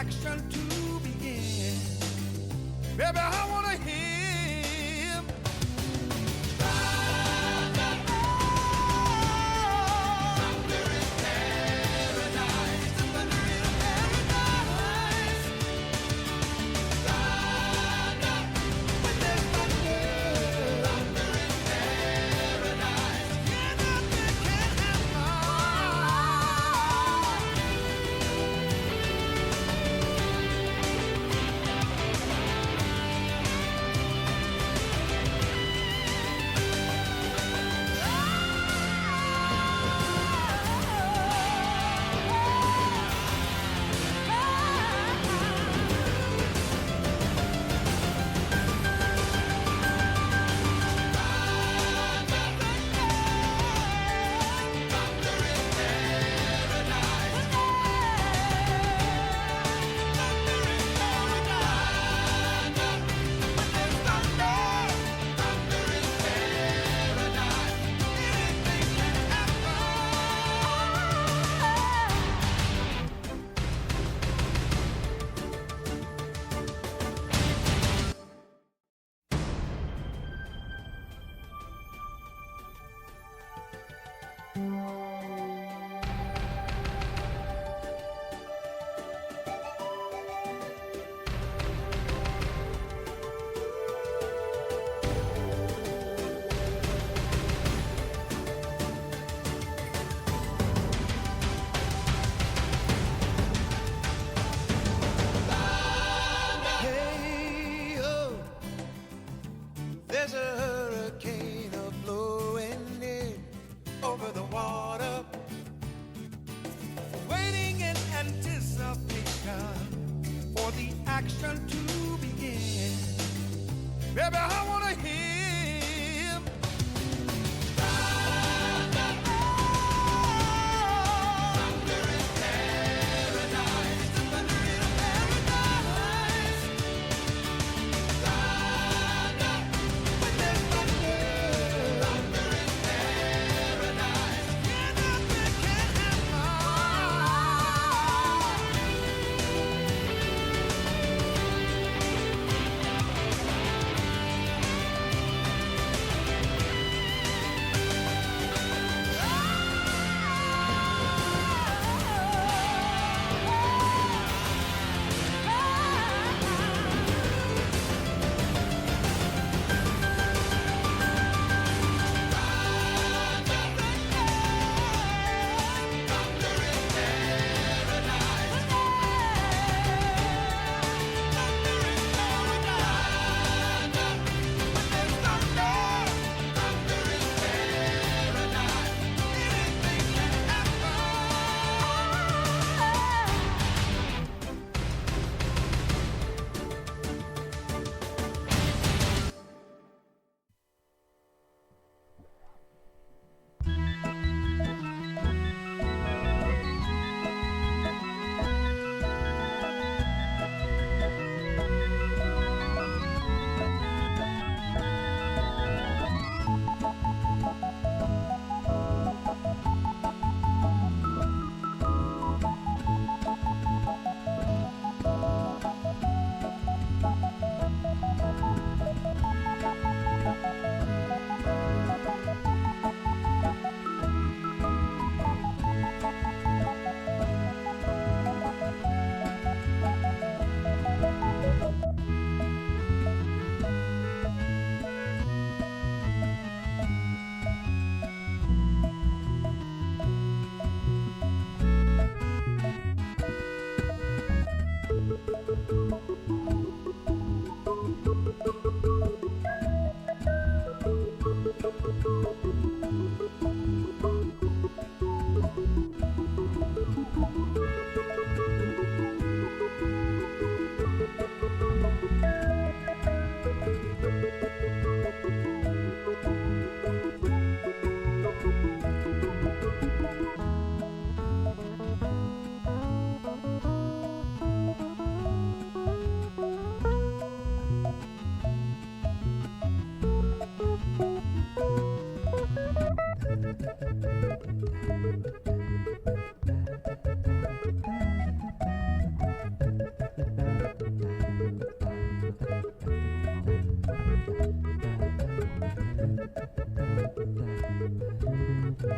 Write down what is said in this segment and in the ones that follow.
action to begin. Baby, I wanna hear him. Thunder in paradise. Thunder in paradise. Thunder when there's thunder. Thunder in paradise. Yeah, nothing can happen. Hey, oh, there's a hurricane blowing in over the water, waiting in anticipation for the action to begin. Baby, I wanna hear him. Thunder in paradise. Thunder in paradise. Thunder when there's thunder. Thunder in paradise. Yeah, nothing can happen. Can't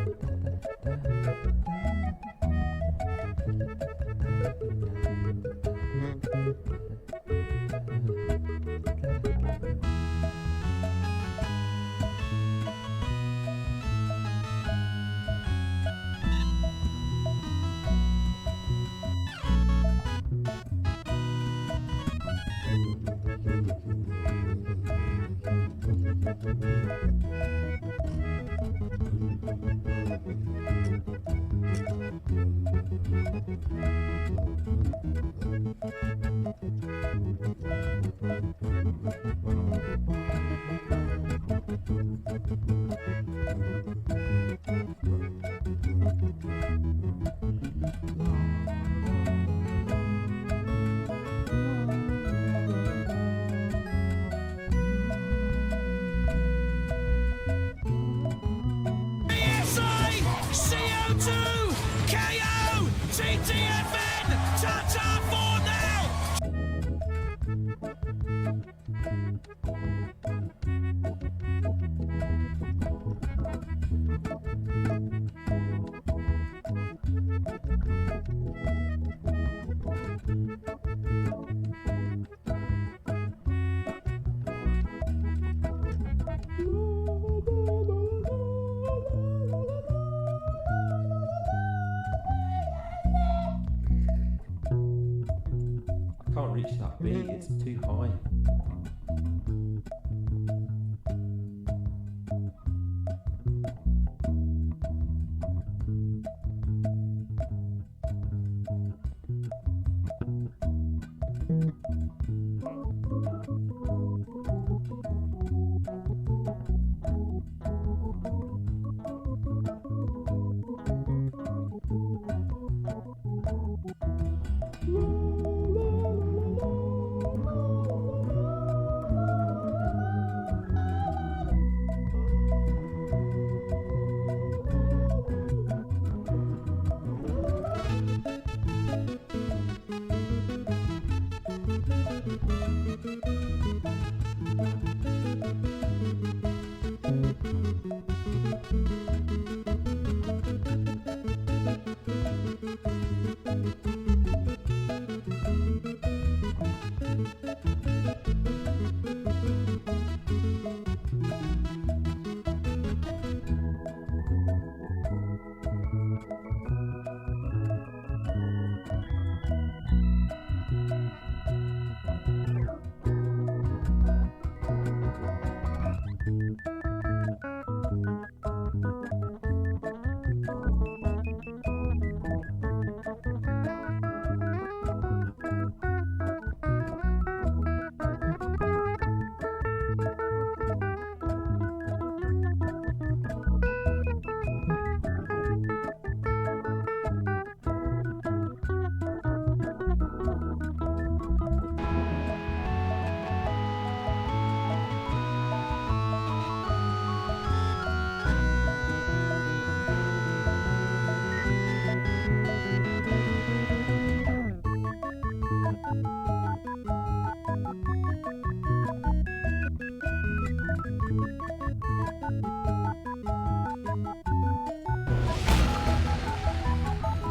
reach that beat, it's too high.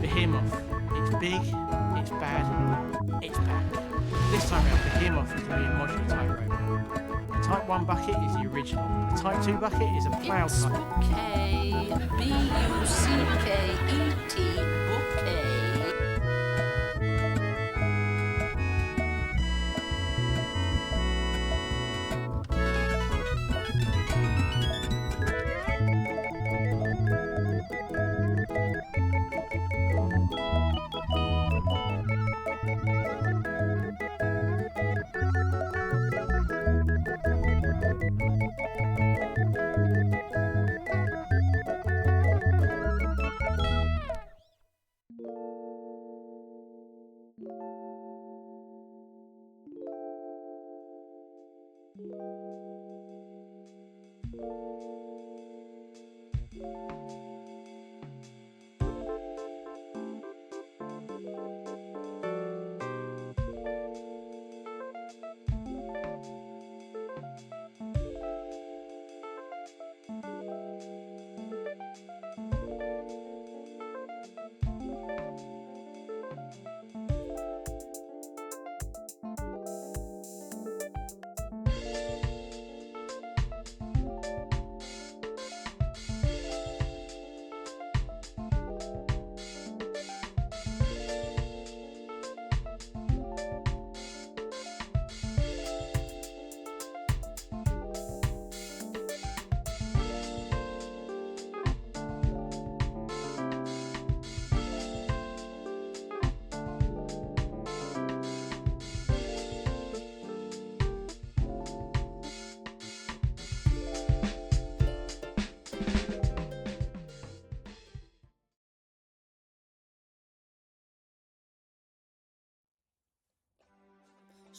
Behemoth. It's big, it's bad, it's back. This time round, Behemoth is going to be a modular type robot. The Type 1 bucket is the original. The Type 2 bucket is a plough type. Bouquet, B-U-C-K-E-T, bouquet.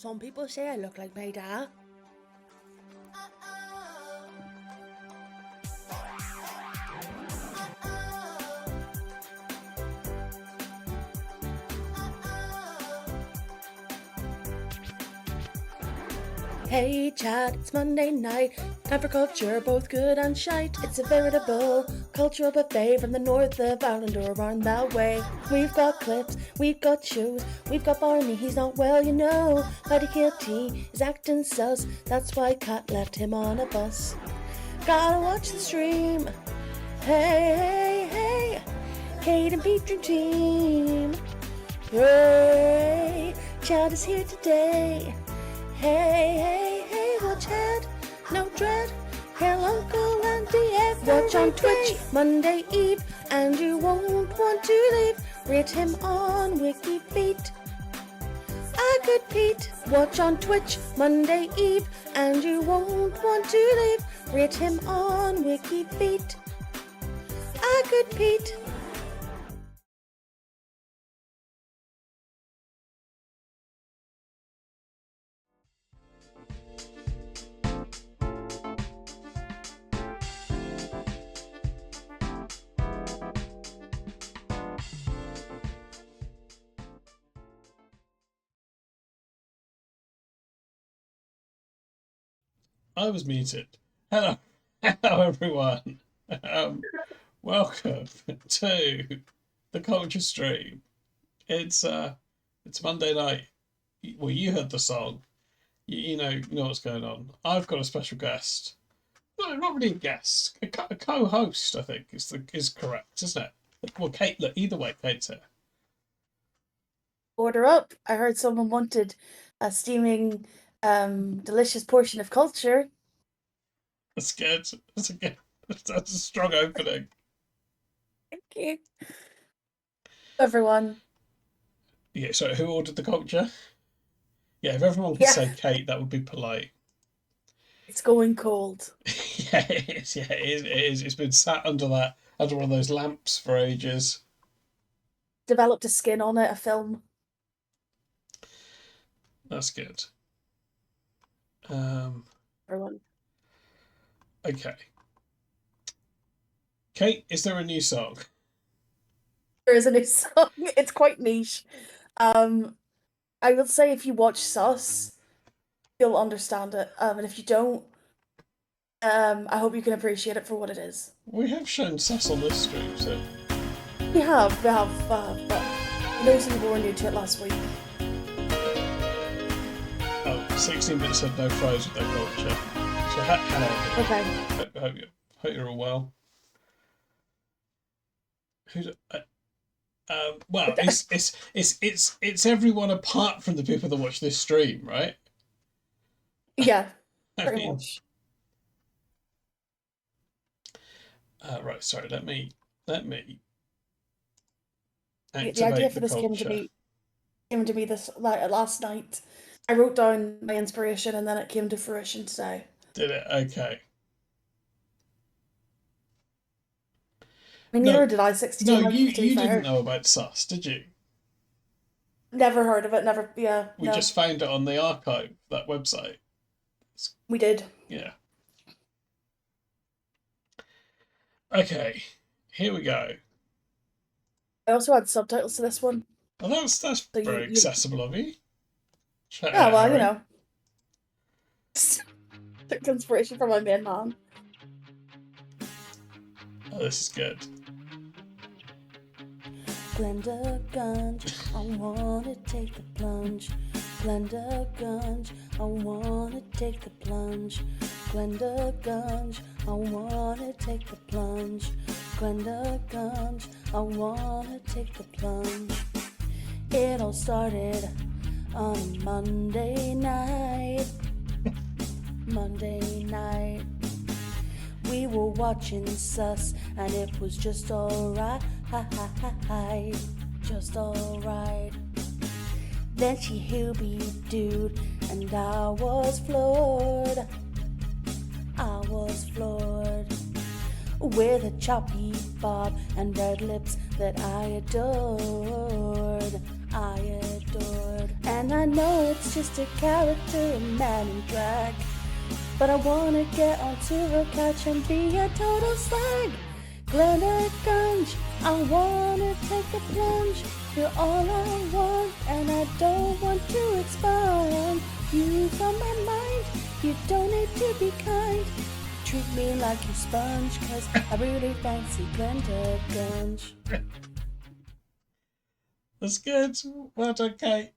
Some people say I look like my dad. Hey chat, it's Monday night, time for culture, both good and shite. It's a veritable cultural buffet from the north of Ireland or around that way. We've got clips, we've got shows, we've got Barney, he's not well, you know. Paddy Kilty is acting sus, that's why Cat left him on a bus. Gotta watch the stream, hey, hey, hey, Cait and Pete dream team. Hooray, Chad is here today. Hey, hey, hey, watch head, no dread. Hail Uncle Andy every watch on Twitch, Monday Eve, and you won't want to leave. Rate him on WikiFeet. A good Pete. Watch on Twitch, Monday Eve, and you won't want to leave. Rate him on WikiFeet. A good Pete. I was muted. Hello, hello everyone. Welcome to the culture stream. It's Monday night. Well, you heard the song. You know what's going on. I've got a special guest. No, not really a guest. A co-host, I think, is correct, isn't it? Well, Cait. Look, either way, Cait's here. Order up. I heard someone wanted a steaming, delicious portion of culture. That's good. That's a strong opening. Thank you. Everyone. Yeah. So, who ordered the culture? Yeah, if everyone could say Cait, that would be polite. It's going cold. Yeah, it is. Yeah, it is. It's been sat under one of those lamps for ages. Developed a skin on it, a film. That's good. Everyone. Okay. Cait, is there a new song? There is a new song. It's quite niche. I will say if you watch Sus, you'll understand it. And if you don't, I hope you can appreciate it for what it is. We have shown Sus on this stream, so... We have, but those of you who were new to it last week. Oh, 16-bit said no fries with their culture. So hello. Okay. Hope you're all well. Well, it's everyone apart from the people that watch this stream, right? Yeah, pretty much. Right. Sorry. Let me. The idea for this came to me this last night. I wrote down my inspiration and then it came to fruition today. Did it? Okay. I mean, neither did I. 62. No, you didn't know about Sus, did you? Never heard of it. Never. Yeah. We just found it on the archive, that website. We did. Yeah. Okay. Here we go. I also had subtitles to this one. Oh, that's So very accessible of you. Yeah, well, you know. Took inspiration from my main man. Oh, this is good. Glendagunge, I wanna take the plunge. Glendagunge, I wanna take the plunge. Glendagunge, I wanna take the plunge. Glendagunge, I wanna take the plunge. It all started on a Monday night. Monday night. We were watching Sus and it was just alright. Just alright. Then she hooby-dooed and I was floored. I was floored. With a choppy bob and red lips that I adored. I adored. And I know it's just a character, a man in drag, but I wanna get onto a couch and be a total slag. Caitmkearns, I wanna take a plunge. You're all I want, and I don't want to expand you from my mind. You don't need to be kind. Treat me like a sponge, cause I really fancy Caitmkearns. That's good. Well done, Cait.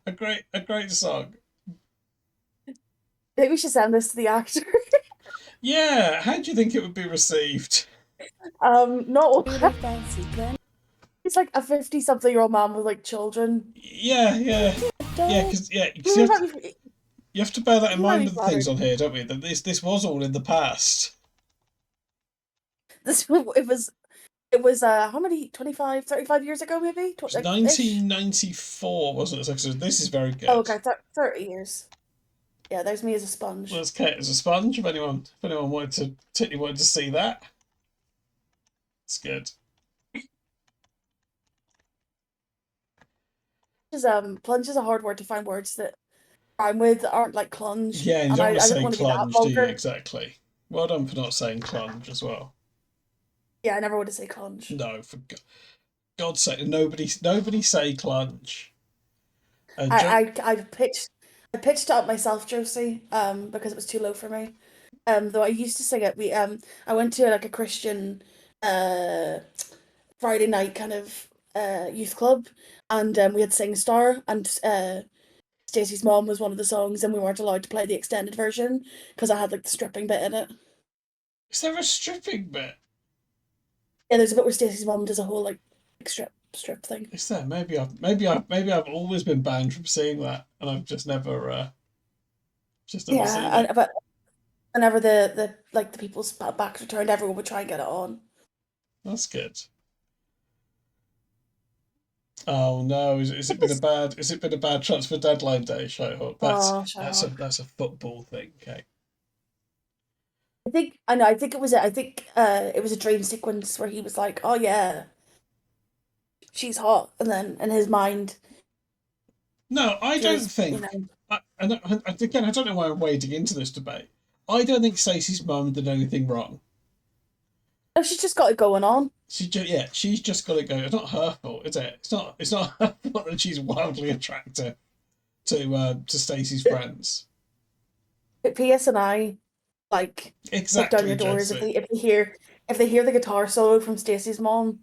A great song. Maybe we should send this to the actor. Yeah, how do you think it would be received? Not really fancy Caitmkearns. He's like a 50-something-year-old man with like children. Yeah, because you have to bear that in mind with the things on here, don't we? That this was all in the past. It was how many, 25, 35 years ago maybe? It was 1994, wasn't it? So this is very good. Oh, okay, 30 years. Yeah, there's me as a sponge. Well, there's Cait as a sponge. If anyone wanted to see that, it's good. Plunge is a hard word to find words that rhyme with that aren't like clunge. Yeah, you don't want to say clunge, do you? vulgar. Exactly. Well done for not saying clunge as well. Yeah, I never want to say clunge. No, for God's sake, nobody say clunge. I pitched it up myself, Josie, because it was too low for me. Though I used to sing it. I went to like a Christian Friday night kind of youth club, and we had Sing Star, and Stacey's mom was one of the songs, and we weren't allowed to play the extended version because I had like the stripping bit in it. Is there a stripping bit? Yeah, there's a bit where Stacey's mom does a whole like strip thing. Is there? Maybe I've always been banned from seeing that, and I've just never seen it. But whenever the people's backs were turned, everyone would try and get it on. That's good. Oh no! Is it been a bad transfer deadline day, Showhawk? That's a football thing, okay. I think it was a dream sequence where he was like, "Oh yeah, she's hot," and then in his mind. No, I don't think. Again, I don't know why I'm wading into this debate. I don't think Stacey's mum did anything wrong. No, she's just got it going on. She's just got it going. It's not her fault, is it? It's not her fault that she's wildly attractive to Stacey's friends. PS and I like kick down your doors if they hear the guitar solo from Stacey's mom.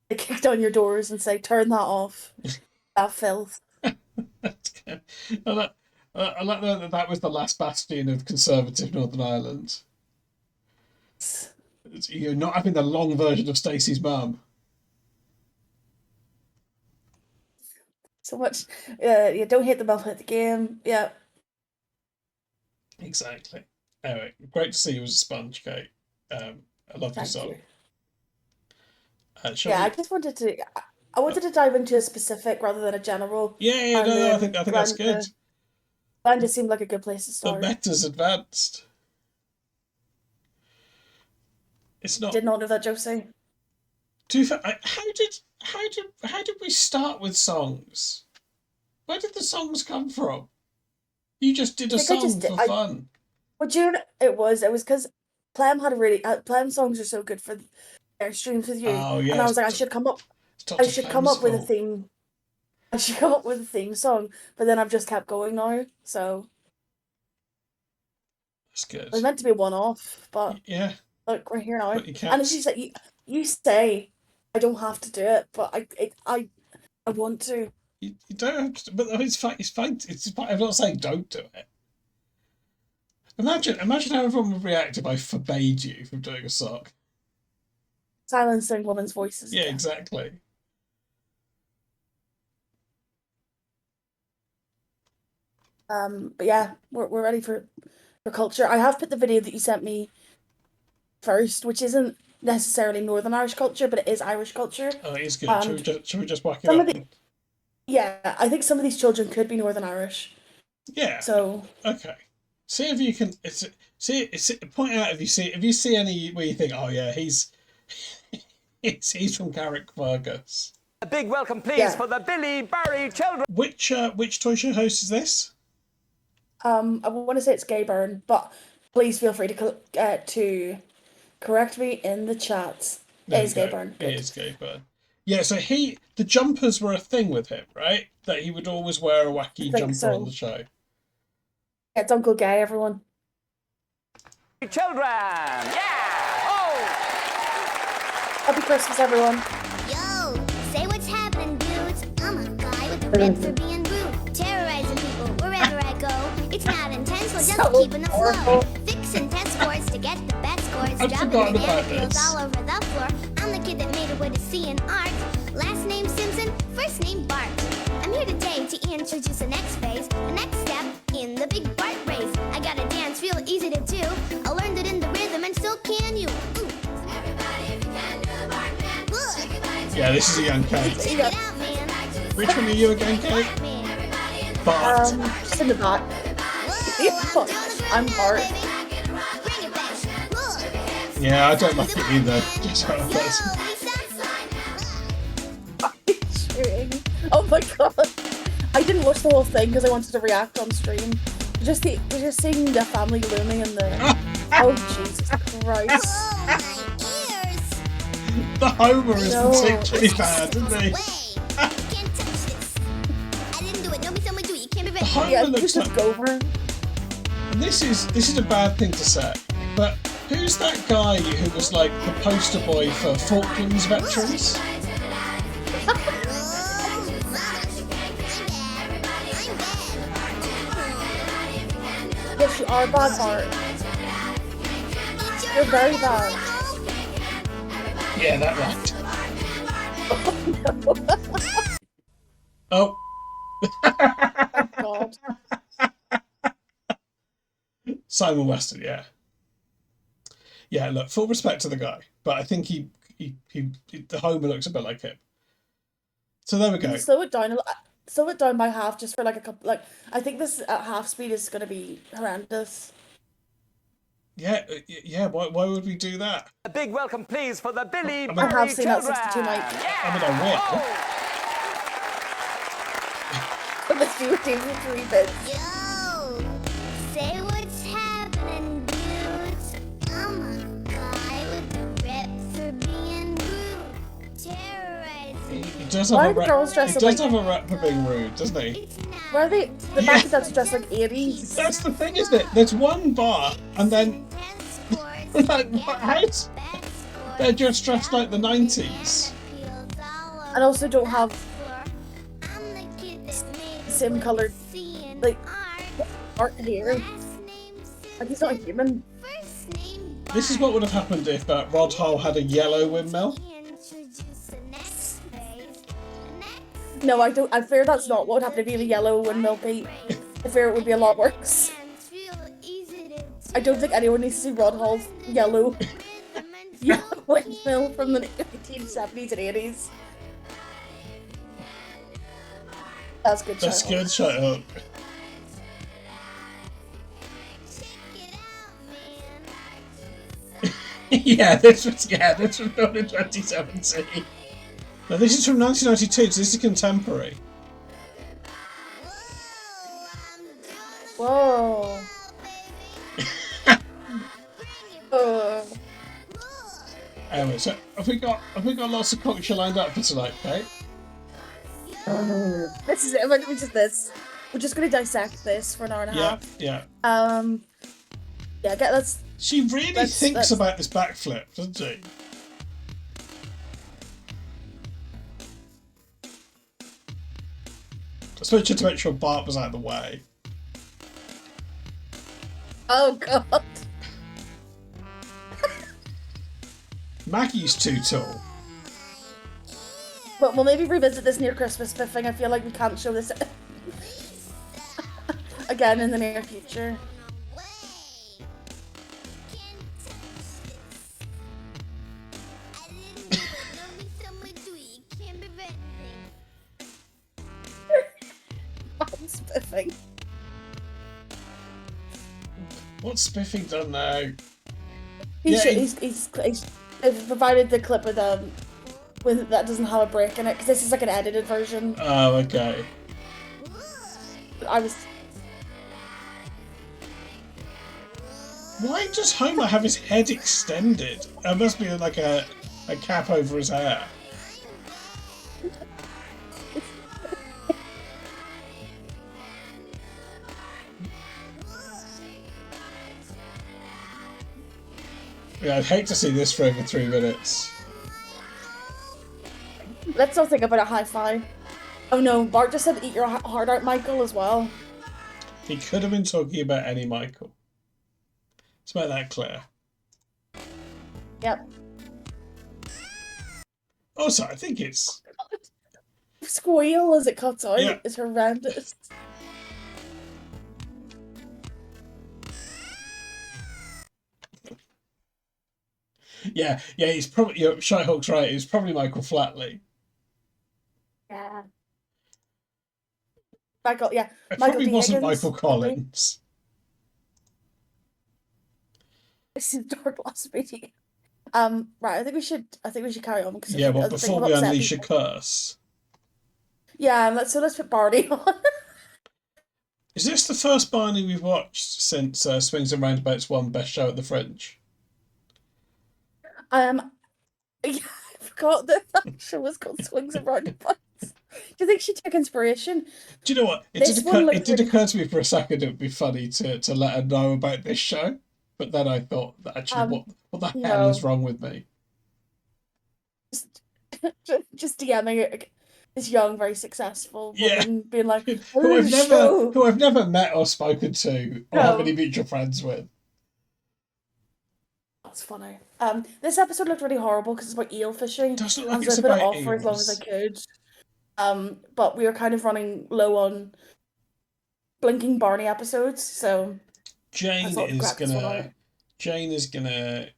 They kick down your doors and say, "Turn that off, that filth." That's good. I like that was the last bastion of conservative Northern Ireland. You're not having the long version of Stacey's mum. So much. You don't hate the ball, hit the game. Yeah. Exactly. Anyway, great to see you as a sponge, Cait. I love your song. I just wanted to. I wanted to dive into a specific rather than a general. I think that's good. Mine just seemed like a good place to start. The meta's advanced. It's not. Did not know that, Josie. How did we start with songs? Where did the songs come from? You just did a song for fun. Well, June, it was because Plem had a really Plem songs are so good for their streams with you. Oh yeah. And I was like, I should come up with a theme. I should come up with a theme song, but then I've just kept going now. So that's good. It was meant to be a one-off, but yeah. Look, we're here now. But you can't. And as you say, you say I don't have to do it, but I want to. You don't have to, but it's fine. It's fine. I'm not saying don't do it. Imagine how everyone would react if I forbade you from doing a song. Silencing women's voices. Yeah, exactly. But yeah, we're ready for culture. I have put the video that you sent me first, which isn't necessarily Northern Irish culture, but it is Irish culture. Oh, it is good. Should we just whack it up? Yeah, I think some of these children could be Northern Irish. Yeah. So okay, see if you can. Point out if you see any where you think, oh yeah, he's from Caitmkearns. A big welcome, please, Yeah. for the Billy Barry children. Which toy show host is this? I want to say it's Gay Byrne, but please feel free to correct me in the chat. There It we is Gay go. Byrne. It Good. is Gay Byrne. Yeah, so the jumpers were a thing with him, right? That he would always wear a wacky I think jumper so. on the show. Yeah, it's Uncle Gay, everyone. Children, yeah! Oh! Happy Christmas, everyone. Yo, say what's happening, dudes. I'm a guy with a rep for being rude, terrorizing people wherever I go. It's not intentional, just So keeping the horrible. flow. Fixing test scores to get the best scores. I've Dropping forgotten banana about peels this. all over the floor. I'm the kid that made it with a C in art. Last name Simpson, first name Bart. I'm here today to introduce the next phase, the next step in the big Bart race. I got a dance real easy to do. I learned it in the rhythm, and so can you. Ooh. Everybody, if you can do the Bartman. Yeah, this is a young Cait. Check it out, man. Which one are you again, Cait? Bartman. Bart. Just in the back. I'm Bart. Yeah, I don't like it either. Just how it is. Oh my god. I didn't watch the whole thing because I wanted to react on stream. Just seeing the family looming in the... Oh, Jesus Christ. The Homer is No. particularly bad, isn't he? The Homer Yeah, looks just like... go over. And this is a bad thing to say, but who's that guy who was like the poster boy for Falklands veterans? Yes, you are bad, Bart. You're very bad. Yeah, that right. Oh. God. Simon Weston, yeah. Yeah, look, full respect to the guy, but I think he the Homer looks a bit like him. So there we go. Slow it down a little. Slow it down by half, just for like a couple. Like, I think this at half speed is going to be horrendous. Yeah, yeah. Why would we do that? A big welcome, please, for the Billy I Barry have seen that children. 62 nights. I mean, I will. But let's do it in 3 bits. Yo, say what's happening, dudes. I'm a guy with a rep for being rude, terrorizing. He does Why have are a the girls rep. dressed He up does like- have a rep for being rude, doesn't he? It's not Where are they? The Yeah. back is that's dressed like 80s. That's the thing, isn't it? There's one bar, and then like, what? How? They're just dressed like the 90s. And also don't have same coloured, like, art hair. Like, he's not a human. This is what would have happened if Rod Hull had a yellow windmill. No, I don't. I fear that's not what would happen if he had a yellow windmill, Pete. I fear it would be a lot worse. I don't think anyone needs to see Rod Hall's yellow windmill from the 1970s and 80s. That's good. That's channel. good, shut up. Yeah, this was filmed in 2017. Now this is from 1992, so this is contemporary. Whoa. Anyway, so have we got lots of culture lined up for tonight, Kate? This is it. We're just this. We're just gonna dissect this for an hour and a Yeah, half. yeah. Yeah. Let's. She really thinks about this backflip, doesn't she? Especially to make sure Bart was out of the way. Oh god. Maggie's too tall. But we'll maybe revisit this near Christmas spiffing. I feel like we can't show this again in the near future. Spiffing. What's Spiffing done now? He's provided the clip with with that doesn't have a break in it, because this is like an edited version. Oh, okay. I was... Why does Homer have his head extended? There must be like a cap over his hair. Yeah, I'd hate to see this for over 3 minutes. Let's not think about a high five. Oh no, Bart just said eat your heart out, Michael, as well. He could have been talking about any Michael. Let's make that clear. Yep. Also, I think it's... Squeal as it cuts out is horrendous. Yeah, he's probably... You know, Shyhawk's right, it's probably Michael Flatley. Yeah. Michael, yeah. It Michael probably D. wasn't Higgins, Michael Collins. This is dark philosophy. Right, I think we should carry on, because Yeah, well, before we unleash a curse. Yeah, let's put Barney on. Is this the first Barney we've watched since Swings and Roundabouts won Best Show at the Fringe? Yeah, I forgot that show was called Swings and Roundabouts. Do you think she took inspiration? Do you know what? It did occur to me for a second it would be funny to let her know about this show, but then I thought that actually, what the hell is wrong with me? Just DMing this young, very successful woman being like, who I've never met or spoken to or have any mutual friends with. That's funny. This episode looked really horrible because it's about eel fishing. Doesn't look like so it's I put it about off for as long as I eels. could. But we were kind of running low on blinking Barney episodes, so Jane is gonna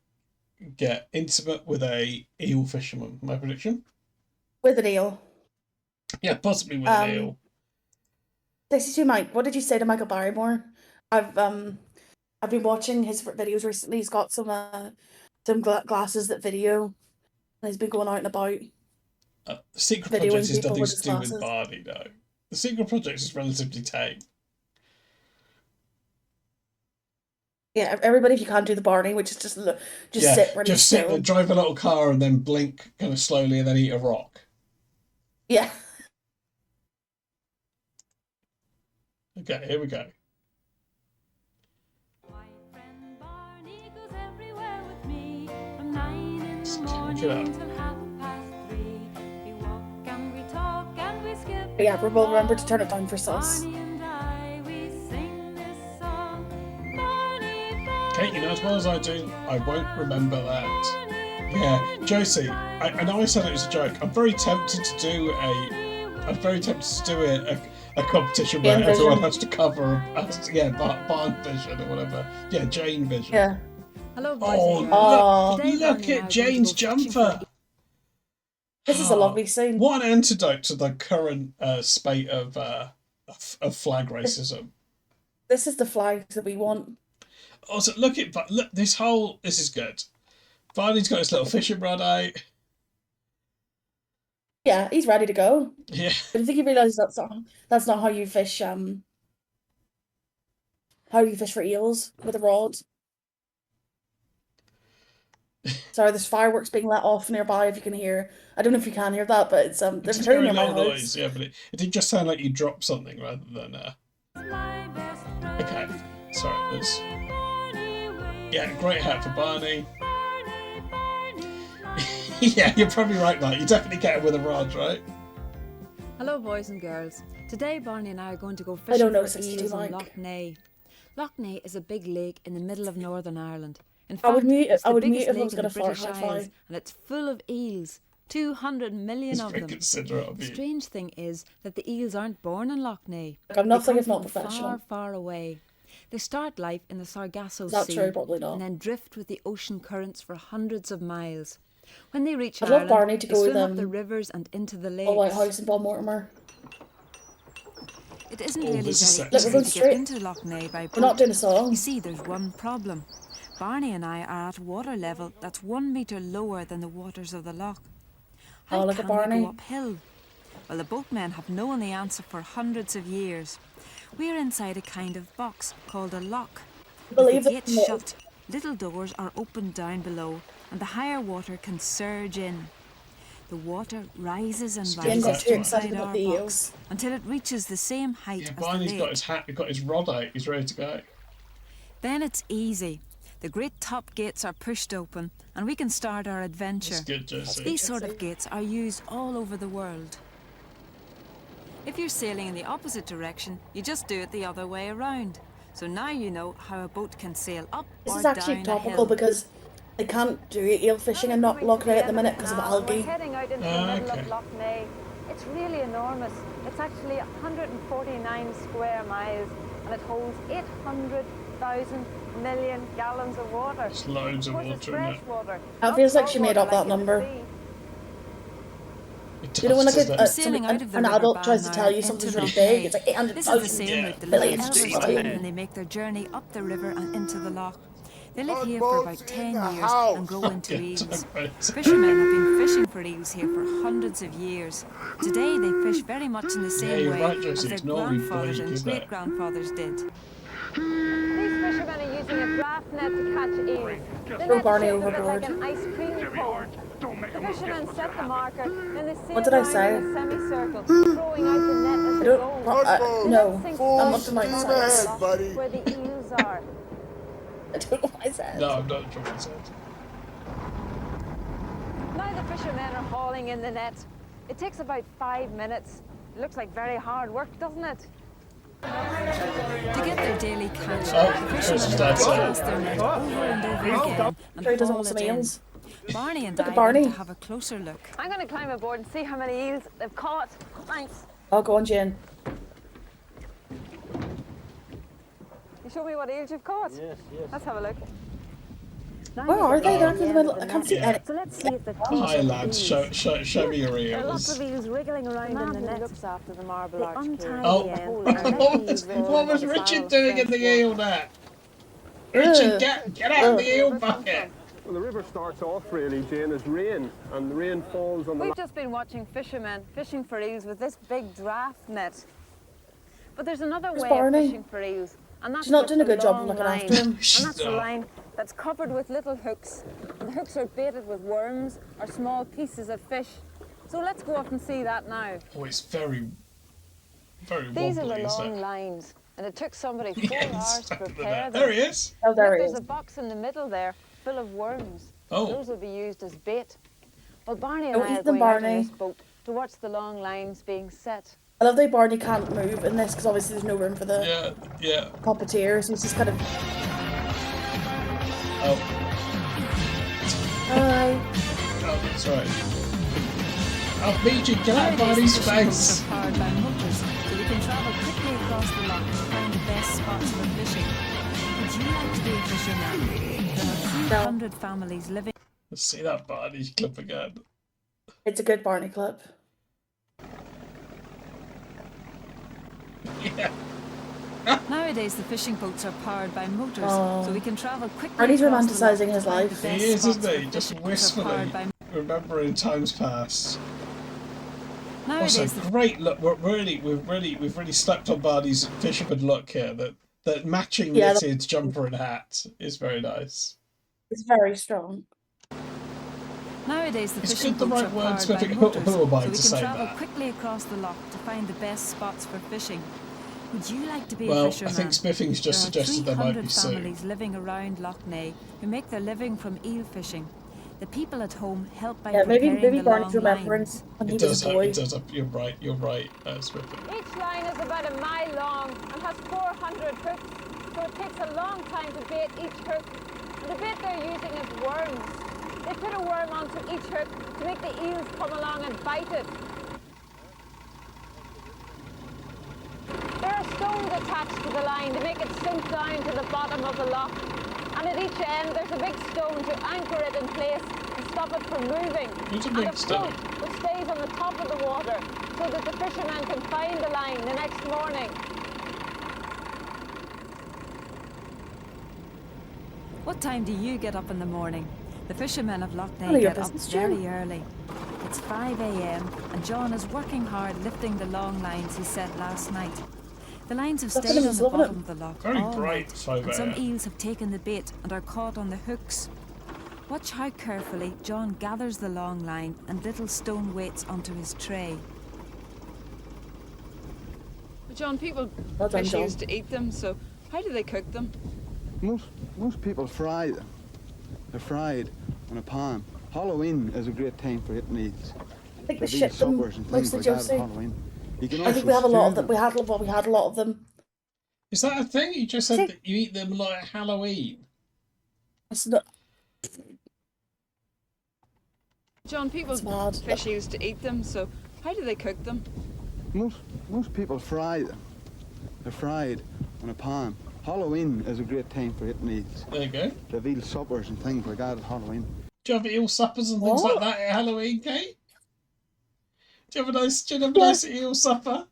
get intimate with a eel fisherman. My prediction. with an eel. Yeah, possibly with an eel. Mike, what did you say to Michael Barrymore? I've been watching his videos recently. He's got some glasses that video, and he's been going out and about. The Secret videoing Project is people nothing with to his do with glasses. Barney, though. The Secret Project is relatively tame. Yeah, everybody, if you can't do the Barney, which is just sit ready just sit there, drive a little car, and then blink kind of slowly, and then eat a rock. Yeah. Okay, here we go. Yeah, we'll remember to turn it down for sus. Cait, you know, as well as I do, I won't remember that. Yeah, Josie, I know I said it was a joke. I'm very tempted to do a competition where everyone has to cover, Barn Vision or whatever. Yeah, Jane Vision. Yeah. Hello, boys. Look at Jane's jumper. This is a lovely scene. What an antidote to the current spate of flag racism. This is the flag that we want. Also, look, this is good. Barney's got his little fishing rod out. Yeah, he's ready to go. Yeah. But I think he realises that's not how you fish. How you fish for eels with a rod. Sorry, there's fireworks being let off nearby. If you can hear, I don't know if you can hear that, but it's they're very near my house. Noise, yeah, but it did just sound like you dropped something rather than. Okay, sorry. Great hat for Barney. Yeah, you're probably right, Matt. You definitely get it with a rod, right? Hello, boys and girls. Today, Barney and I are going to go fishing for eels in Loch Ness. Loch Ness is a big lake in the middle of Northern Ireland. In fact, it's the biggest lake in the British Isles, and it's full of eels. 200 million of them. The strange thing is that the eels aren't born in Loch Ness. I'm nothing if not professional. professional. Far, far away. They start life in the Sargasso Is that Sea true? Probably not. and then drift with the ocean currents for hundreds of miles. When they reach I'd love Ireland, Barney to they go swim with up the rivers and into the lakes. All White House in Balmortimer. It isn't really very this is easy sexy. to get into Loch Ness by boat. We're not doing a song. You see, there's one problem. Barney and I are at water level that's 1 metre lower than the waters of the loch. How look at can Barney. we go uphill? Well, the boatmen have known the answer for hundreds of years. We're inside a kind of box called a lock. With the gates shut, little doors are opened down below, and the higher water can surge in. The water rises and rises inside our box until it reaches the same height as the Barney's lake. got his hat, he's got his rod out, he's ready to go. Then it's easy. The great top gates are pushed open, and we can start our adventure. That's good, Jesse. These sort of gates are used all over the world. If you're sailing in the opposite direction, you just do it the other way around. So now you know how a boat can sail up This or is actually down a topical hill. because they can't do eel fishing and not Loch Ney at the minute because of algae. We're heading out into the middle of Loch Ney. It's really enormous. It's actually 149 square miles, and it holds 800,000 million gallons of water. There's loads of water in it. It feels like she made up that number. You know when like an adult tries to tell you something's really big, it's like 800,000 million. And they make their journey up the river and into the loch. They live here for about 10 years and grow into eels. Fishermen have been fishing for eels here for hundreds of years. Today they fish very much in the same way as their grandfathers and great-grandfathers did. These fishermen are using a draft net to catch eels. The Throw net's Barney shaped a bit overboard. like an ice cream cone. The fishermen set the marker, then they sail What did I around say? in a semicircle, throwing out the net as I they don't. go. No, Sink I'm not down denying into the science. loch where the eels are. I don't know what I said. No, I'm not sure what I said. Now the fishermen are hauling in the net. It takes about 5 minutes. It looks like very hard work, doesn't it? To get their daily catch, Oh, the Chris is fishermen dead, sorry. cast their net over and over again and Sure he doesn't haul want some it in. eels. Barney and Look I at Barney. went to have a closer look. I'm going to climb aboard and see how many eels they've caught. Thanks. I'll go on, Jen. You show me what eels you've caught? Yes. Let's have a look. Where are they? They're in the middle. I can't see any. So let's see if they've Hi lads, show me your There are lots eels. of eels wriggling around in the net. Looks after the marble arch cave. Oh, what was Richard doing in the eel net? Richard, get out of the eel bucket! Well, the river starts off really, Jane, as rain, and the rain falls on the... We've just been watching fishermen fishing for eels with this big draft net. But there's another way Barney? of fishing for eels, and that's She's not with doing a the good job of long looking line. after him. And that's the line that's covered with little hooks. And the hooks are baited with worms or small pieces of fish. So let's go up and see that now. Oh, it's very These are wobbly, the isn't long it? lines, and it took somebody 4 Yes, hours to prepare them. there he is. Oh, there Look, he there's is. a box in the middle there full of worms. Oh. Those will be used as bait. Well, Barney and Oh, I are eat them, going out on Barney. this boat to watch the long lines being set. I love that Barney can't move in this because obviously there's no room for the Yeah. puppeteer, so he's just kind of. Oh, Hi. oh, that's right. Oh, Fiji, get out of Barney's face! Are powered by motors, so we can travel quickly across the loch to find the best spots for fishing. Would you like to be a fisherman? There are 200 families living. Let's see that Barney clip again. It's a good Barney clip. Yeah. Nowadays, the fishing boats are powered by motors, Oh. so we can travel quickly. Barney's across the loch romanticising to his find life. the He best is, spots isn't he? for Just fishing, which are powered wistfully by- remembering times past. Nowadays, Also, great look. We've really slept on Barney's fisherman look here. That matching Yeah, knitted jumper and hat is very nice. It's very strong. Nowadays, the Is fishing good the boats right are word, powered by Zebbie? motors, Who am I so to we say can travel that? quickly across the loch to find the best spots for fishing. Would you like to be Well, a I fisherman? think Spiffing's just suggested there might be 300 soon. families living around Loch Ney who make their living from eel fishing. The people at home help by Yeah, maybe preparing the Barney's long remembering lines. when he It was does. a boy. It does. You're right, Spiffing. Each line is about a mile long and has 400 hooks, so it takes a long time to bait each hook. And the bait they're using is worms. They put a worm onto each hook to make the eels come along and bite it. There are stones attached to the line to make it sink down to the bottom of the loch. And at each end there's a big stone to anchor it in place and stop it from moving. It's a and big a stone. float which stays on the top of the water so that the fisherman can find the line the next morning. What time do you get up in the morning? The fishermen of Loch None of Ney your get up business, very Jen. early. It's 5 a.m. and John is working hard lifting the long lines he set last night. The lines have stayed on the bottom of the loch all night, and some eels have taken the bait and are caught on the hooks. Watch how carefully John gathers the long line and little stone weights onto his tray. John, people fish used to eat them, so how do they cook them? Most people fry them. They're fried on a pan. Halloween is a great time for eating eels. I think they ship them mostly, Josie. I think we have a lot of them. We had a lot of them. Is that a thing? You just said that you eat them like Halloween. It's not. John, people fish used to eat them, so how do they cook them? Most people fry them. They're fried on a pan. Halloween is a great time for eating eels. There you go. They have eel suppers and things like that at Halloween. Do you have eel suppers and things like that at Halloween, Cait? Do you have a nice eel supper?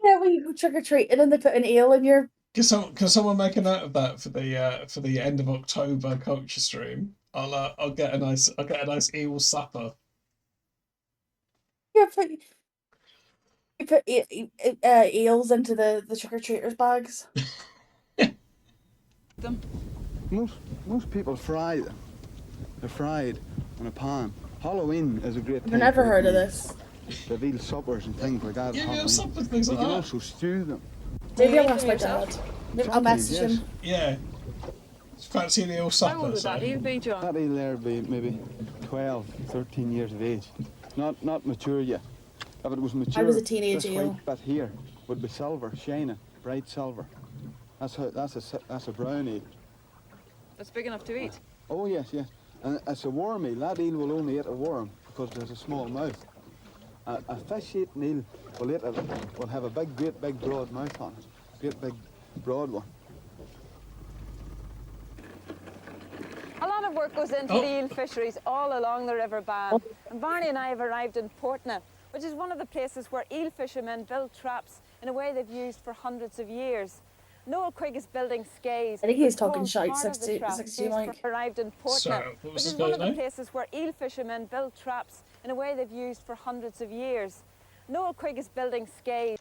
Yeah, when you go trick or treating and they put an eel in your. Can someone make a note of that for the end of October culture stream? I'll get a nice eel supper. Yeah, you put eels into the trick or treaters bags. Most people fry them. They're fried on a pan. Halloween is a great time. I've never heard of this. They have eel suppers and things like that. Yeah, eel suppers, things like that. You can also stew them. Maybe I'll ask my dad. Maybe I'll message him. Yeah. Fancy the eel supper. How old would that eel be, John? That eel there would be maybe 12, 13 years of age. Not mature yet. If it was mature, I was a teenage eel. White bit here would be silver, shining, bright silver. That's a brown eel. That's big enough to eat? Oh yes. And it's a worm eel. That eel will only eat a worm because there's a small mouth. A fish-eating eel will have a great big broad mouth on it. Great big broad one. A lot of work goes into the eel fisheries all along the river Bann. And Barney and I have arrived in Portna, which is one of the places where eel fishermen build traps in a way they've used for hundreds of years. Noel Quigg is building skeys. I think he's talking shite, 60 Mike. Arrived in Portna, which is one of the places where eel fishermen build traps in a way they've used for hundreds of years. Noel Quigg is building skeys.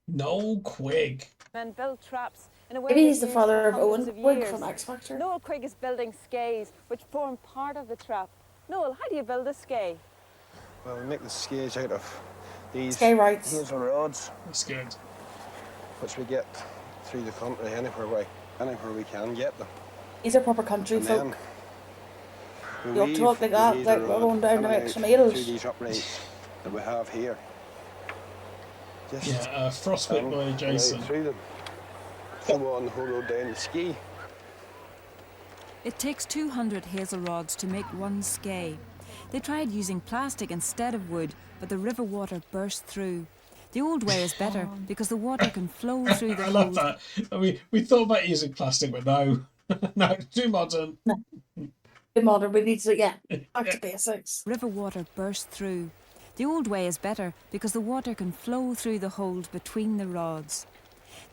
Noel Quigg. Men build traps in a way. Maybe he's the father of Owen Quigg from X Factor. Noel Quigg is building skeys, which form part of the trap. Noel, how do you build a skey? Well, we make the skeys out of these skey rights. hazel rods. That's good. Which we get through the country anywhere we can get them. These are proper country folk. You'll talk like that, like we're going down to make some eels. Through these uprights that we have here. Frostbite boy Jason. Through them. Come on the whole road down the ski. It takes 200 hazel rods to make one skey. They tried using plastic instead of wood, but the river water burst through. The old way is better because the water can flow through the I love that. We thought about using plastic, but no. No, too modern. No. Too modern. We need to, back to basics. River water burst through. The old way is better because the water can flow through the holes between the rods.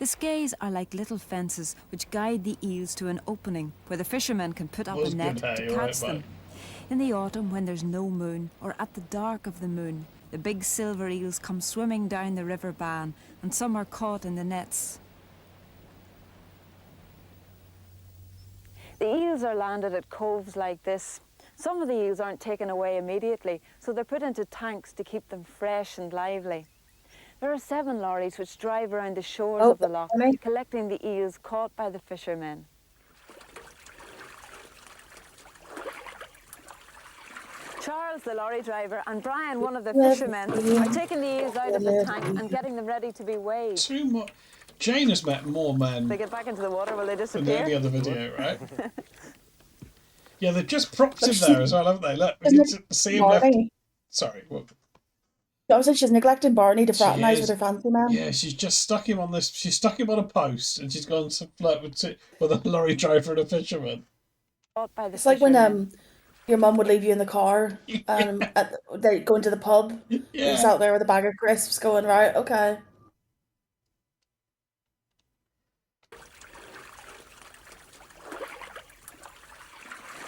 The skeys are like little fences which guide the eels to an opening where the fishermen can put up a net to catch them. In the autumn, when there's no moon, or at the dark of the moon, the big silver eels come swimming down the river Bann, and some are caught in the nets. The eels are landed at coves like this. Some of the eels aren't taken away immediately, so they're put into tanks to keep them fresh and lively. There are 7 lorries which drive around the shores of the loch, collecting the eels caught by the fishermen. Charles, the lorry driver, and Brian, one of the fishermen, are taking the eels out of the tank and getting them ready to be weighed. Jane has met more men. They get back into the water, will they In disappear? the other video, right? Yeah, they've just propped him there as well, haven't they? Look, we need to see him left. Sorry, what? I was saying she's neglecting Barney to fraternise with her fancy man. Yeah, she's just stuck him on this. She's stuck him on a post, and she's gone to flirt with a lorry driver and a fisherman. It's like when your mum would leave you in the car, they going to the pub. Yeah. You're just out there with a bag of crisps, going right, okay.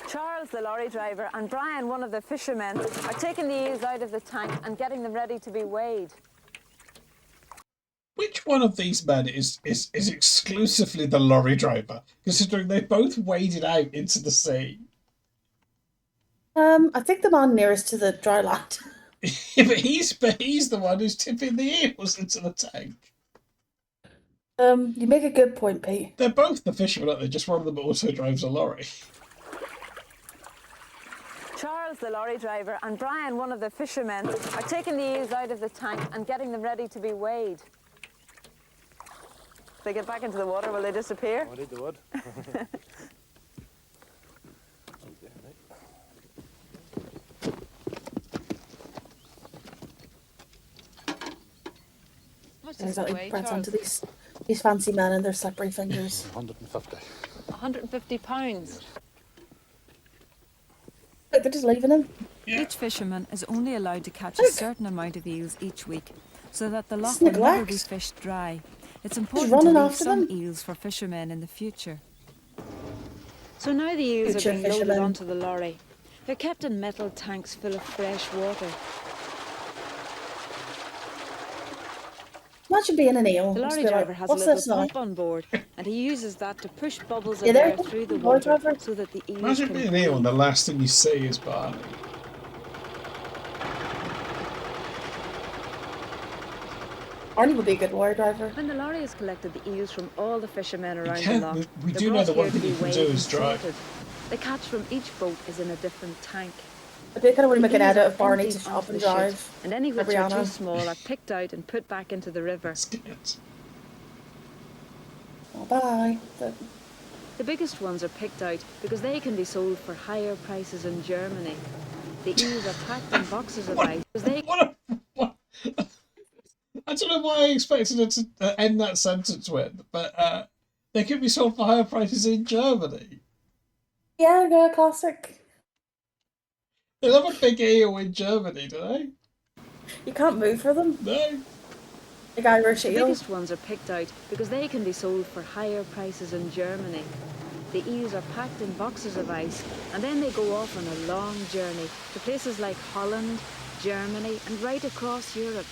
Charles Charles, the lorry driver, and Brian, one of the fishermen, are taking the eels out of the tank and getting them ready to be weighed. Which one of these men is exclusively the lorry driver, considering they both waded out into the sea? I think the man nearest to the dry land. Yeah, but he's the one who's tipping the eels into the tank. You make a good point, Pete. They're both the fishermen, aren't they? Just one of them also drives a lorry. Charles, the lorry driver, and Brian, one of the fishermen, are taking the eels out of the tank and getting them ready to be weighed. If they get back into the water, will they disappear? Oh, they would. Exactly, press onto these fancy men and their slippery fingers. 150. 150 pounds. Look, they're just leaving him. Yeah. Each fisherman is only allowed to catch a certain amount of eels each week, so that the loch It's will never neglect. be fished dry. It's important running to leave after some them. eels for fishermen in the future. So now the eels Future are being loaded fishermen. onto the lorry. They're kept in metal tanks full of fresh water. Imagine being an eel. The Just lorry be like, driver has a what's little this now? pump on board, and he uses that to push bubbles Yeah, of there air you go. through the Lorry water driver. so that the eels Imagine can being an eel and the last thing you see is Barney. Arnie would be a good lorry driver. When the lorry has collected the eels from all the fishermen around the can- loch, we they're do know brought the one here to thing be you can weighed do and is drive. sorted. The catch from each boat is in a different tank. I do kind of want to make an eels edit are of Barney emptied to shop onto and the chute, drive. and any which are Rihanna. too small are picked out and put back into the river. Oh, bye. The biggest ones are picked out because they can be sold for higher prices in Germany. The eels are packed in boxes of ice because they... I don't know why I expected it to end that sentence with, but they could be sold for higher prices in Germany. Yeah, classic. They have a big eel in Germany, do they? You can't move for them. No. Like Irish The eel. biggest ones are picked out because they can be sold for higher prices in Germany. The eels are packed in boxes of ice, and then they go off on a long journey to places like Holland, Germany, and right across Europe.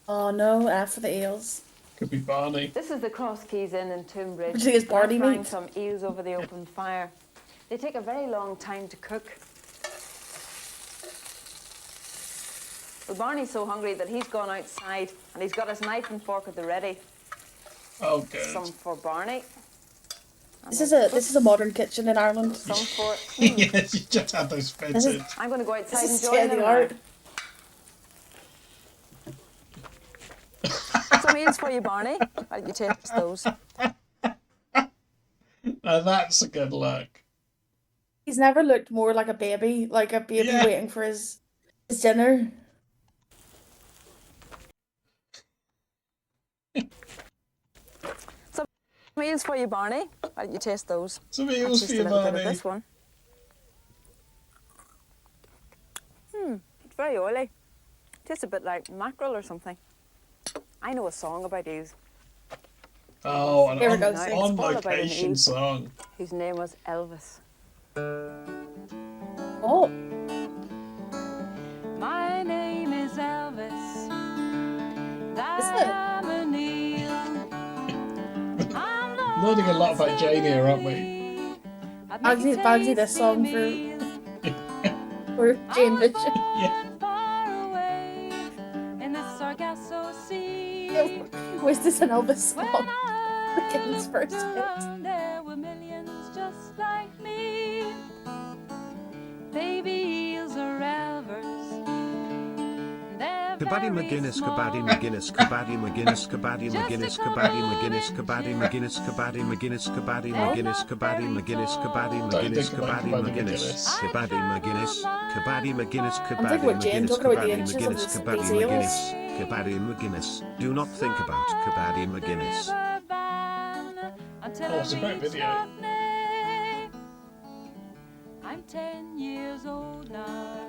Oh no, F for the eels. Could be Barney. This is the Cross Keys Inn in Tunbridge. Would you think it's Barney Frying meat? some eels over the open fire. They take a very long time to cook. Well, Barney's so hungry that he's gone outside and he's got his knife and fork at the ready. Oh, good. Some for Barney. This is a modern kitchen in Ireland. Some for... Yes, you just had those fitted. I'm going to go outside This and is join state of them the now. art. Some eels for you, Barney. Why don't you taste those? Now that's a good look. He's never looked more like a baby Yeah. waiting for his dinner. Some eels for you, Barney. Why don't you taste those? Some I'll eels taste for you, a little bit Barney. of this one. It's very oily. Tastes a bit like mackerel or something. I know a song about eels. Oh, an Here we go, on sing. on It's all about an location eel. song. Whose name was Elvis. Oh, My name is Elvis. Isn't it? I'm an eel. I'm Learning a lot about Jane here, aren't we? Bagsy this song for Jane Bishop. Yeah. in the Sargasso Sea. Where's this an Elvis song? The kid's first hit. Around there were millions just like me. Baby eels are Elvers. Kabaddy McGuinness, Kabaddy McGuinness, Kabaddy McGuinness, Kabaddy McGuinness, Kabaddy McGuinness, Kabaddy McGuinness, Kabaddy McGuinness, Kabaddy McGuinness, Kabaddy McGuinness, Kabaddy McGuinness, Kabaddy McGuinness, Kabaddy McGuinness, Kabaddy McGuinness, I'm Kabaddy thinking what Jane McGuinness, talking about the Kabaddy inches of McGuinness, these Kabaddy eels. McGuinness, Kabaddy McGuinness. Do not think about Kabaddy McGuinness. Oh, it's a great video. I'm 10 years old now.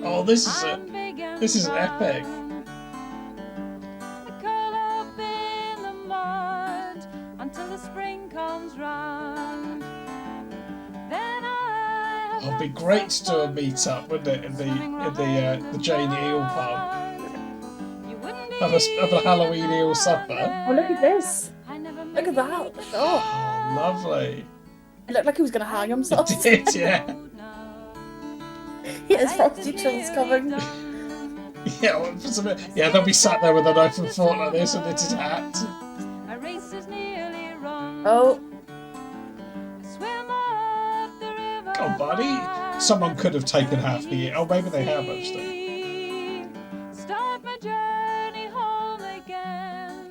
Oh, this is an epic. Curl up in the mud. Oh, it'd be great to do a meet-up, wouldn't it, in the Jane Eel pub? Have a Halloween eel supper. Oh, look at this. Look at that. Oh, Oh, lovely. it looked like he was going to hang himself. It did, yeah. Yeah, his frosty trills coming. Yeah, yeah, they'll be sat there with a knife and fork like this and knitted hat. Oh. Oh, buddy. Someone could have taken half the year. Oh, maybe they have, actually. Start my journey home again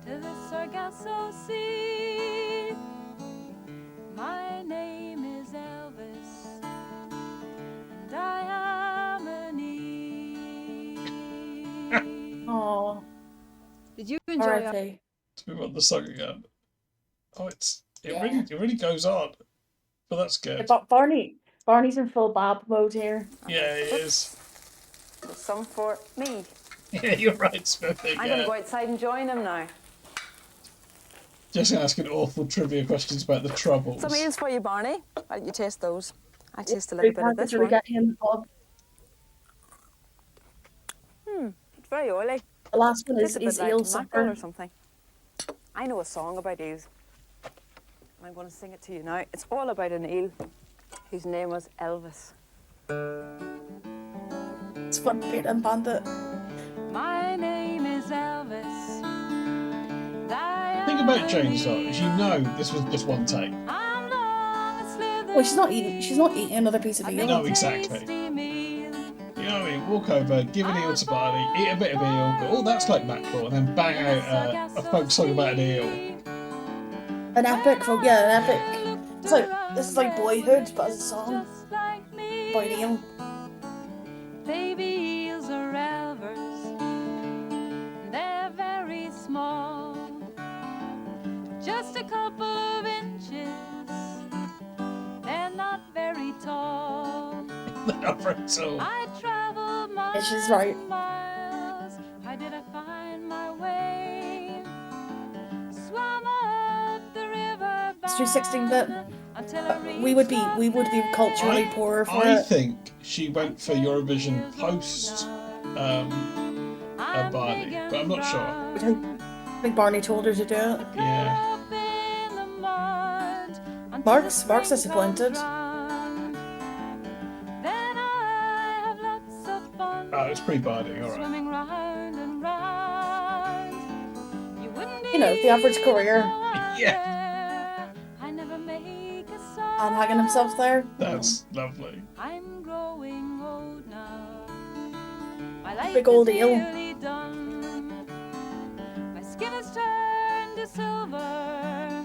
to the Sargasso Sea. My name is Elvis, and I am an eel. Oh. Did you enjoy R.I.P. Let's move on the song again. Oh, it really goes on. But that's good. But Barney's in full Bab mode here. Yeah, he is. There's some for me. Yeah, you're right, Smithy. I'm going to go outside and join him now. Just asking awful trivia questions about the Troubles. Some eels for you, Barney. Why don't you taste those? I taste a little bit of this one. It's very oily. The last one is like eel mackerel supper. or something. I know a song about eels. I'm going to sing it to you now. It's all about an eel whose name was Elvis. It's fun being and bandit. My name is Elvis. The thing about Jane's though is, you know, this was just one take. Well, she's not eating another piece of eel. No, exactly. You know what I mean? Walk over, give an eel to Barney, eat a bit of eel, go, oh, that's like mackerel, and then bang out a folk song about an eel. An epic folk, yeah, an epic. It's like, this is like Boyhood, but as a song. By Neil. Baby eels are Elvers. They're very small. Just a couple of inches. They're not very tall. They're not very tall. I traveled miles. Yeah, she's right. Miles. How did I find my way? Swam up the river. It's 316-bit. We would be culturally poorer for I it. think she went for Eurovision post Barney, but I'm not sure. I think Barney told her to do it. Yeah. Mark's disappointed. Oh, it's pre-Barney, alright. You know, the average career. Yeah. And hanging himself there. That's lovely. I'm growing old now. My life Big old is eel. nearly done. My skin has turned to silver.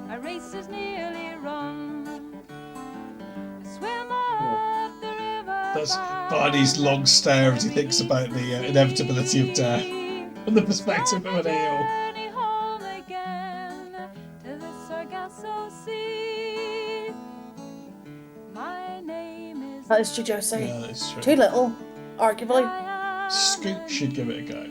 My race is nearly run. I swim up the river. That's Barney's long stare as he thinks about the inevitability of death from the perspective of an eel. Journey home again to the Sargasso Sea. My name is That is true, Josie. Yeah, that's true. Too little, arguably. Scoot should give it a go.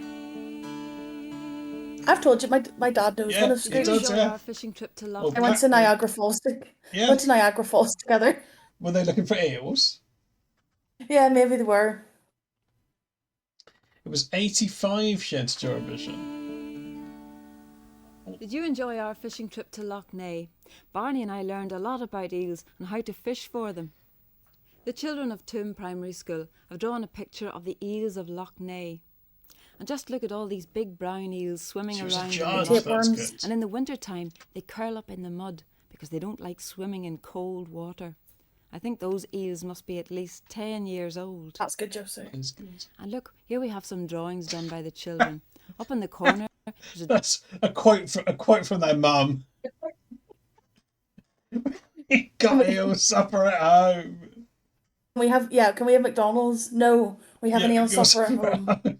I've told you, my dad knows Yeah, one of he Scoot. does, yeah. Our fishing trip to Well, Loch I went to Niagara Falls. Yeah. Went to Niagara Falls together. Were they looking for eels? Yeah, maybe they were. It was 85 she entered Eurovision. Did you enjoy our fishing trip to Loch Ness? Barney and I learned a lot about eels and how to fish for them. The children of Toom Primary School have drawn a picture of the eels of Loch Ness. And just look at all these big brown eels swimming around in the mud. And in the winter time, they curl up in the mud because they don't like swimming in cold water. I think those eels must be at least 10 years old. That's good, Josie. That's good. And look, here we have some drawings done by the children. Up in the corner, That's a quote from their mum. Got eel supper at home. Can we have McDonald's? No, we have an eel supper at home.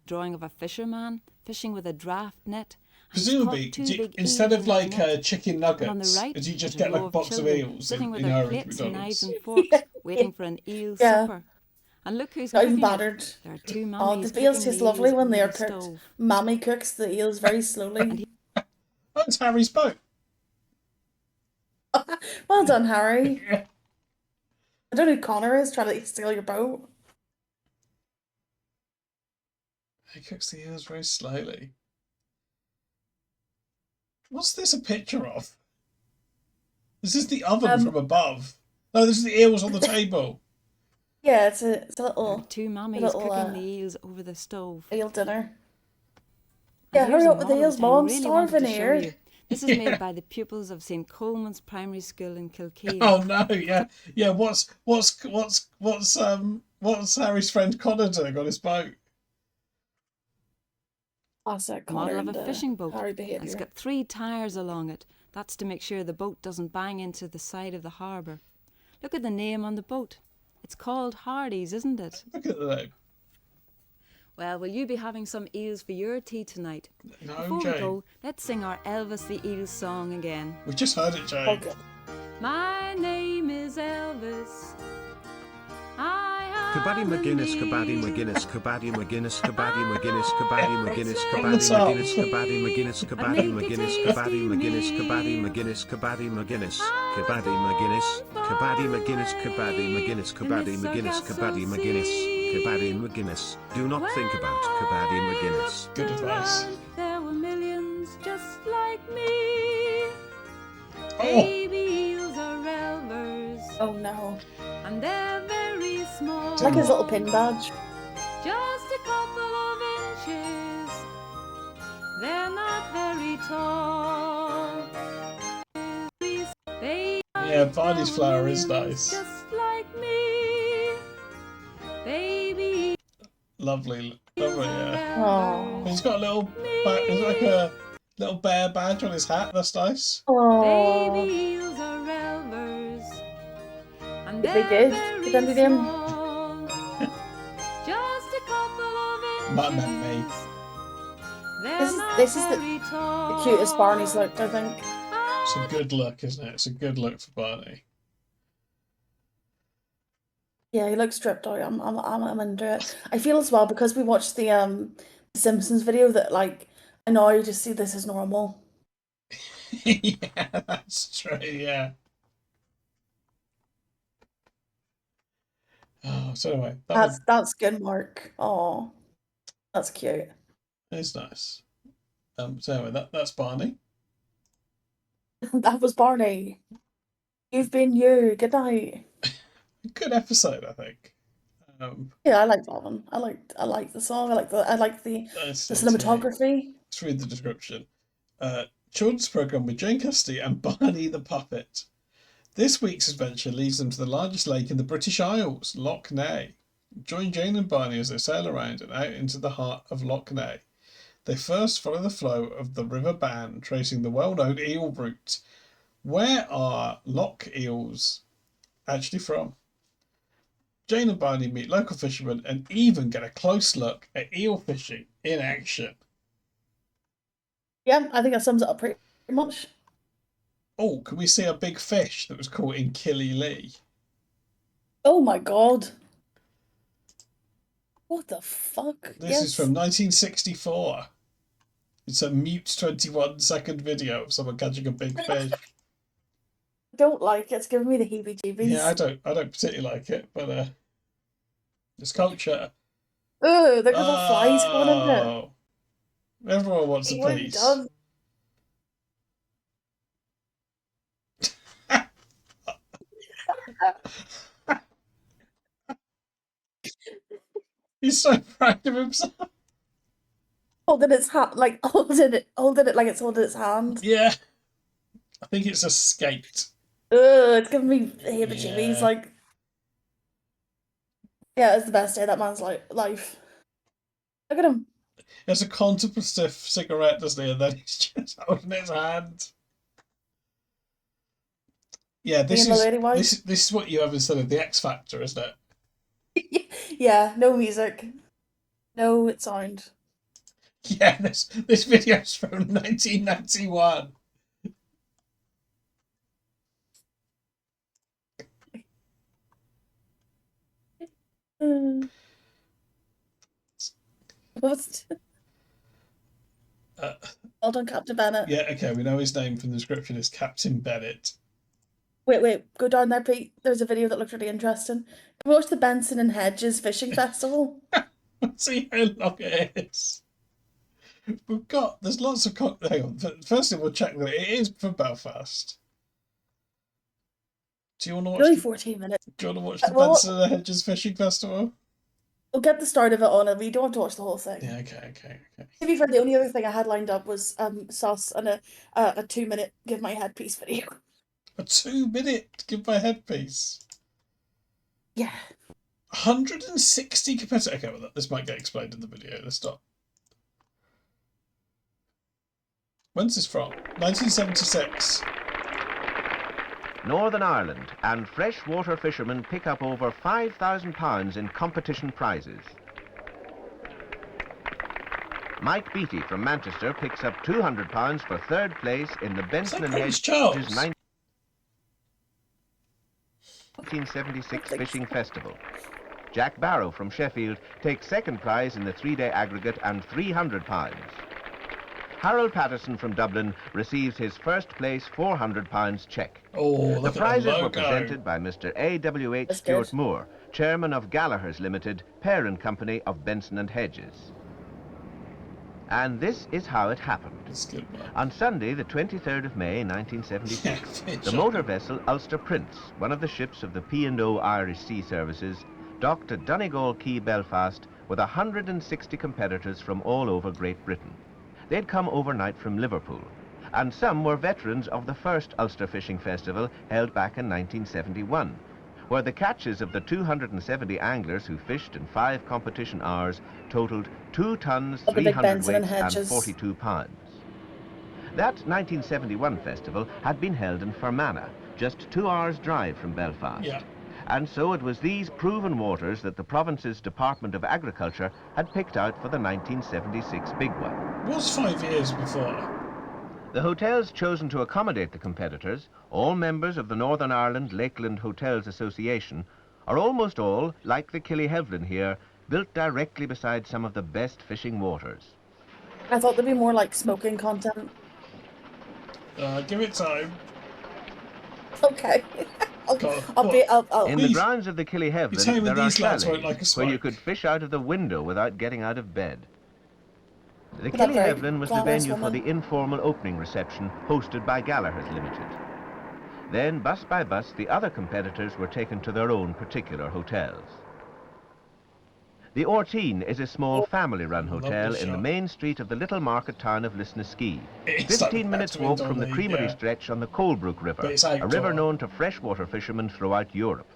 drawing of a fisherman fishing with a draft net. Presumably, instead of like chicken nuggets, right, did you just get like a box of eels sitting with in their Irish plates and knives and McDonald's? forks, waiting for an eel supper. And look who's Not even cooking it. battered. There are two Oh, mummies the eels cooking taste the lovely eels when they on are the cooked. stove. Mammy cooks the eels very slowly. Oh, it's Harry's boat. Well done, Harry. I don't know who Connor is trying to steal your boat. He cooks the eels very slowly. What's this a picture of? This is the oven from above. No, this is the eels on the table. Yeah, it's a little... Two mummies cooking the eels over the stove. Eel dinner. And Yeah, here's hurry a up with the model eels, which I Mom. really wanted Starving to show here. you. This is made by the pupils of St Coleman's Primary School in Kilkeel. Oh no, yeah. What's Harry's friend Connor doing on his boat? Classic Model Connor of a and, fishing boat. Harry And behaviour. it's got 3 tyres along it. That's to make sure the boat doesn't bang into the side of the harbour. Look at the name on the boat. It's called Hardy's, isn't it? Look at the name. Well, will you be having some eels for your tea tonight? No, Before Jane. we go, let's sing our Elvis the Eel song again. We just heard it, Jane. Okay. My name is Elvis. Kabaddy McGuinness, Kabaddy McGuinness, Kabaddy McGuinness, Kabaddy McGuinness, Kabaddy McGuinness, Kabaddy McGuinness, Kabaddy McGuinness, Kabaddy McGuinness, Kabaddy McGuinness, Kabaddy McGuinness, Kabaddy McGuinness, Kabaddy McGuinness, Kabaddy McGuinness, Kabaddy McGuinness, Kabaddy McGuinness, Kabaddy McGuinness, Kabaddy McGuinness. Do not think about Kabaddy McGuinness. Good advice. There were millions just like me. Oh. Baby eels are elvers. Oh no. And they're very small. Like his little pin badge. Just a couple of inches. They're not very tall. Yeah, Barney's flower is nice. Just like me. Baby. Lovely, yeah. Oh. He's got a little, it's like a little bear badge on his hat. That's nice. Oh. Baby eels are elvers. And They did. They done with him. Just a couple of inches. Mum and me. This is the cutest Barney's looked, I think. It's a good look, isn't it? It's a good look for Barney. Yeah, he looks stripped out. I'm into it. I feel as well because we watched the Simpsons video that like I know you just see this as normal. Yeah, that's true. Yeah. Oh, so anyway, That's good, Mark. Oh, that's cute. It's nice. So anyway, that's Barney. That was Barney. You've been you. Good night. Good episode, I think. Yeah, I like that one. I like the song. I like the cinematography. Let's read the description. Children's program with Jane Custody and Barney the Puppet. This week's adventure leads them to the largest lake in the British Isles, Loch Ness. Join Jane and Barney as they sail around and out into the heart of Loch Ness. They first follow the flow of the River Bann, tracing the well-known eel route. Where are loch eels actually from? Jane and Barney meet local fishermen and even get a close look at eel fishing in action. Yeah, I think that sums it up pretty much. Oh, can we see a big fish that was caught in Killylee? Oh my god. What the fuck? This is from 1964. It's a mute 21-second video of someone catching a big fish. I don't like it. It's giving me the heebie-jeebies. Yeah, I don't particularly like it, but it's culture. Ugh, there's little flies going in it. Oh. Everyone wants a piece. Done. He's so proud of himself. Holding its hand, like holding it like it's holding its hand. Yeah, I think it's a skate. Ugh, it's giving me the heebie-jeebies. Yeah. Like, yeah, it's the best day of that man's life. Look at him. He has a contemplative cigarette, doesn't he? And then he's just holding his hand. Yeah, this is what you have instead of the X Factor, isn't it? Yeah, no music, no sound. Yeah, this video's from 1991. What's well done, Captain Bennett. Yeah, okay, we know his name from the description is Captain Bennett. Wait, go down there, Pete. There's a video that looked really interesting. Can we watch the Benson and Hedges Fishing Festival? See how long it is. There's lots of hang on. Firstly, we'll check that it is from Belfast. Do you want to watch? Only 14 minutes. Do you want to watch the Benson and Hedges Fishing Festival? We'll get the start of it on it. We don't have to watch the whole thing. Yeah, okay. To be fair, the only other thing I had lined up was sauce and a 2-minute give my headpiece video. A 2-minute give my headpiece. Yeah. 160 competitors. Okay, well, this might get explained in the video. Let's stop. When's this from? 1976. Northern Ireland, and freshwater fishermen pick up over £5,000 in competition prizes. Mike Beattie from Manchester picks up £200 for third place in the Benson and Hedges 1976 Fishing Festival. Jack Barrow from Sheffield takes second prize in the 3-day aggregate and £300. Harold Patterson from Dublin receives his first place £400 cheque. Oh, the prizes were presented by Mr. A.W.H. Stuart Moore, chairman of Gallagher's Limited, parent company of Benson and Hedges. And this is how it happened. On Sunday, the 23rd of May, 1976, the motor vessel Ulster Prince, one of the ships of the P&O Irish Sea Services, docked at Donegal Quay, Belfast, with 160 competitors from all over Great Britain. They'd come overnight from Liverpool, and some were veterans of the first Ulster Fishing Festival held back in 1971, where the catches of the 270 anglers who fished in 5 competition hours totaled 2 tons, 300 weight and 42 pounds. That 1971 festival had been held in Fermanagh, just 2 hours' drive from Belfast. Yeah. And so it was these proven waters that the province's Department of Agriculture had picked out for the 1976 big one. It was 5 years before. The hotels chosen to accommodate the competitors, all members of the Northern Ireland Lakeland Hotels Association, are almost all, like the Killyhevlin here, built directly beside some of the best fishing waters. I thought there'd be more like smoking content. Give it time. Okay. In the grounds of the Killyhevlin, there are chalets where you could fish out of the window without getting out of bed. The Killyhevlin was the venue for the informal opening reception hosted by Gallagher's Limited. Then, bus by bus, the other competitors were taken to their own particular hotels. The Ortine is a small family-run hotel in the main street of the little market town of Lisnaskea. 15 minutes walk from the Creamery stretch on the Colebrook River, a river known to freshwater fishermen throughout Europe.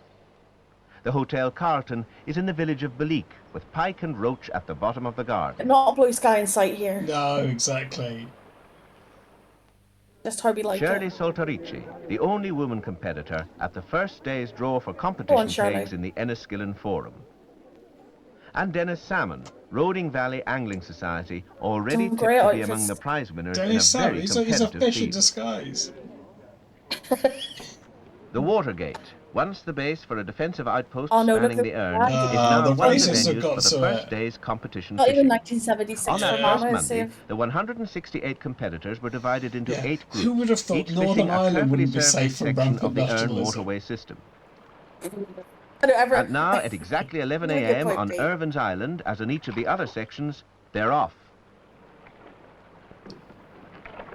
The Hotel Carlton is in the village of Belique, with pike and roach at the bottom of the garden. Not a blue sky in sight here. No, exactly. Just how we like Shirley it. Solterici, the only woman competitor at the first day's draw for competition pegs in the Enniskillen Forum. And Dennis Salmon, Roding Valley Angling Society, already tipped to be among the prize winners Dennis in a very Salmon, he's a competitive fish in field. disguise. The Watergate, once the base for a defensive outpost Oh, no, spanning look the at Erne, that. is now the one of the races have venues got for the to first it. day's competition Not even fishing. 1976 On that for first Mama, Monday, the 168 competitors were divided into 8 groups, Who would have thought each Northern fishing a Ireland carefully wouldn't be surveyed safe from section rampant of the Erne nationalism? waterway system. I And now, at exactly 11 Really good a.m. point, on Pete. Irvin's Island, as in each of the other sections, they're off.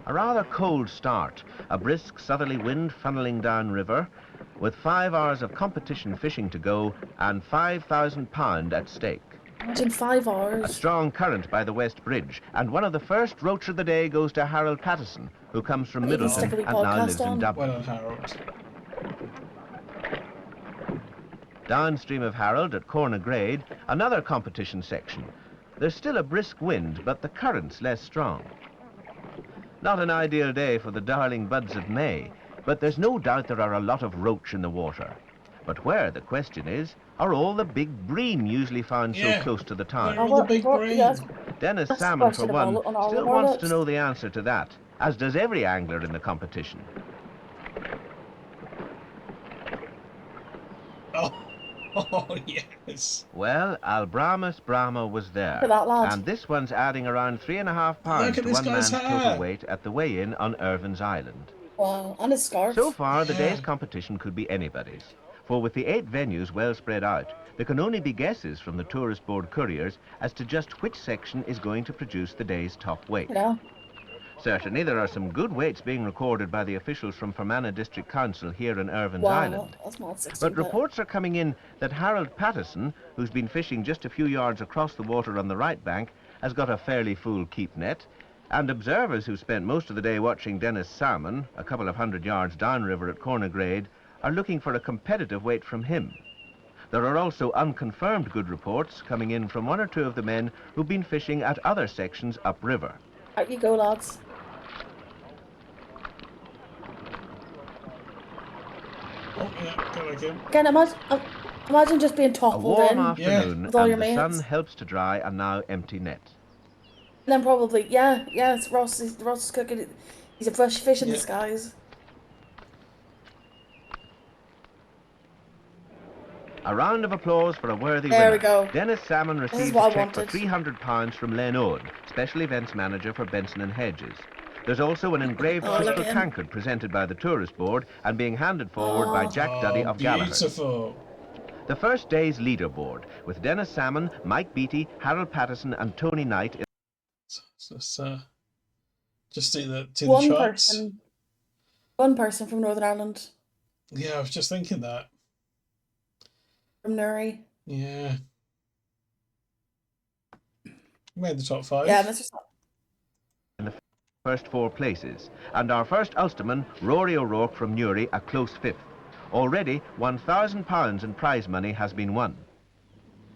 A rather cold start, a brisk southerly wind funneling downriver, with 5 hours of competition fishing to go and £5,000 at stake. Imagine 5 A hours. strong current by the West Bridge, and one of the first roach of the day goes to Harold Patterson, who comes from Maybe Middleton stick a wee and now podcast lives in on. Dublin. Well done, Harold. Downstream of Harold at Cornagrade, another competition section. There's still a brisk wind, but the current's less strong. Not an ideal day for the darling buds of May, but there's no doubt there are a lot of roach in the water. But where, the question is, are all the big bream usually found so close to the town? Where are the big bream? Dennis That's the Salmon, for question of one, all still of our wants lips. to know the answer to that, as does every angler in the competition. Oh, yes. Well, Albramus Brahma was there, Look at that lad. and this one's adding around £3.5 Look at to this one man's guy's total hair. weight at the weigh-in on Irvin's Island. Wow, and a scarf. So far, the day's competition could be anybody's, for with the 8 venues well spread out, there can only be guesses from the tourist board couriers as to just which section is going to produce the day's top weight. Yeah. Certainly, there are some good weights being recorded by the officials from Fermanagh District Council here in Irvines Wow, Island. that's not 60, But reports are coming in that Harold Patterson, who's been fishing just a few yards across the water on the right bank, has got a fairly full keep net, and observers who spent most of the day watching Dennis salmon, a couple of 100 yards downriver at Cornergrade, are looking for a competitive weight from him. There are also unconfirmed good reports coming in from 1 or 2 of the men who've been fishing at other sections upriver. Out you go, lads. Oh, yeah, go again. Again, imagine just being A toppled warm in afternoon with all your and the mates. sun helps to dry a now empty net. And then probably, yeah, it's Ross is cooking. He's a fresh fish in the skies. A round of applause for a worthy There winner. we go. Dennis Salmon This is received what a I cheque for wanted. £300 from Len Owen, Special Events Manager for Benson and Hedges. There's also an engraved Oh, look crystal at him. tankard presented by the Tourist Board and being handed forward by Jack Duddy of Gallagher. Beautiful. The first day's leaderboard, with Dennis Salmon, Mike Beattie, Harold Patterson and Tony Knight. Just see the One charts. One person from Northern Ireland. Yeah, I was just thinking that. From Newry. Yeah. Made the top 5. Yeah, Mr. Salmon. In the first 4 places, and our first Ulsterman, Rory O'Rourke from Newry, a close 5th. Already, £1,000 in prize money has been won.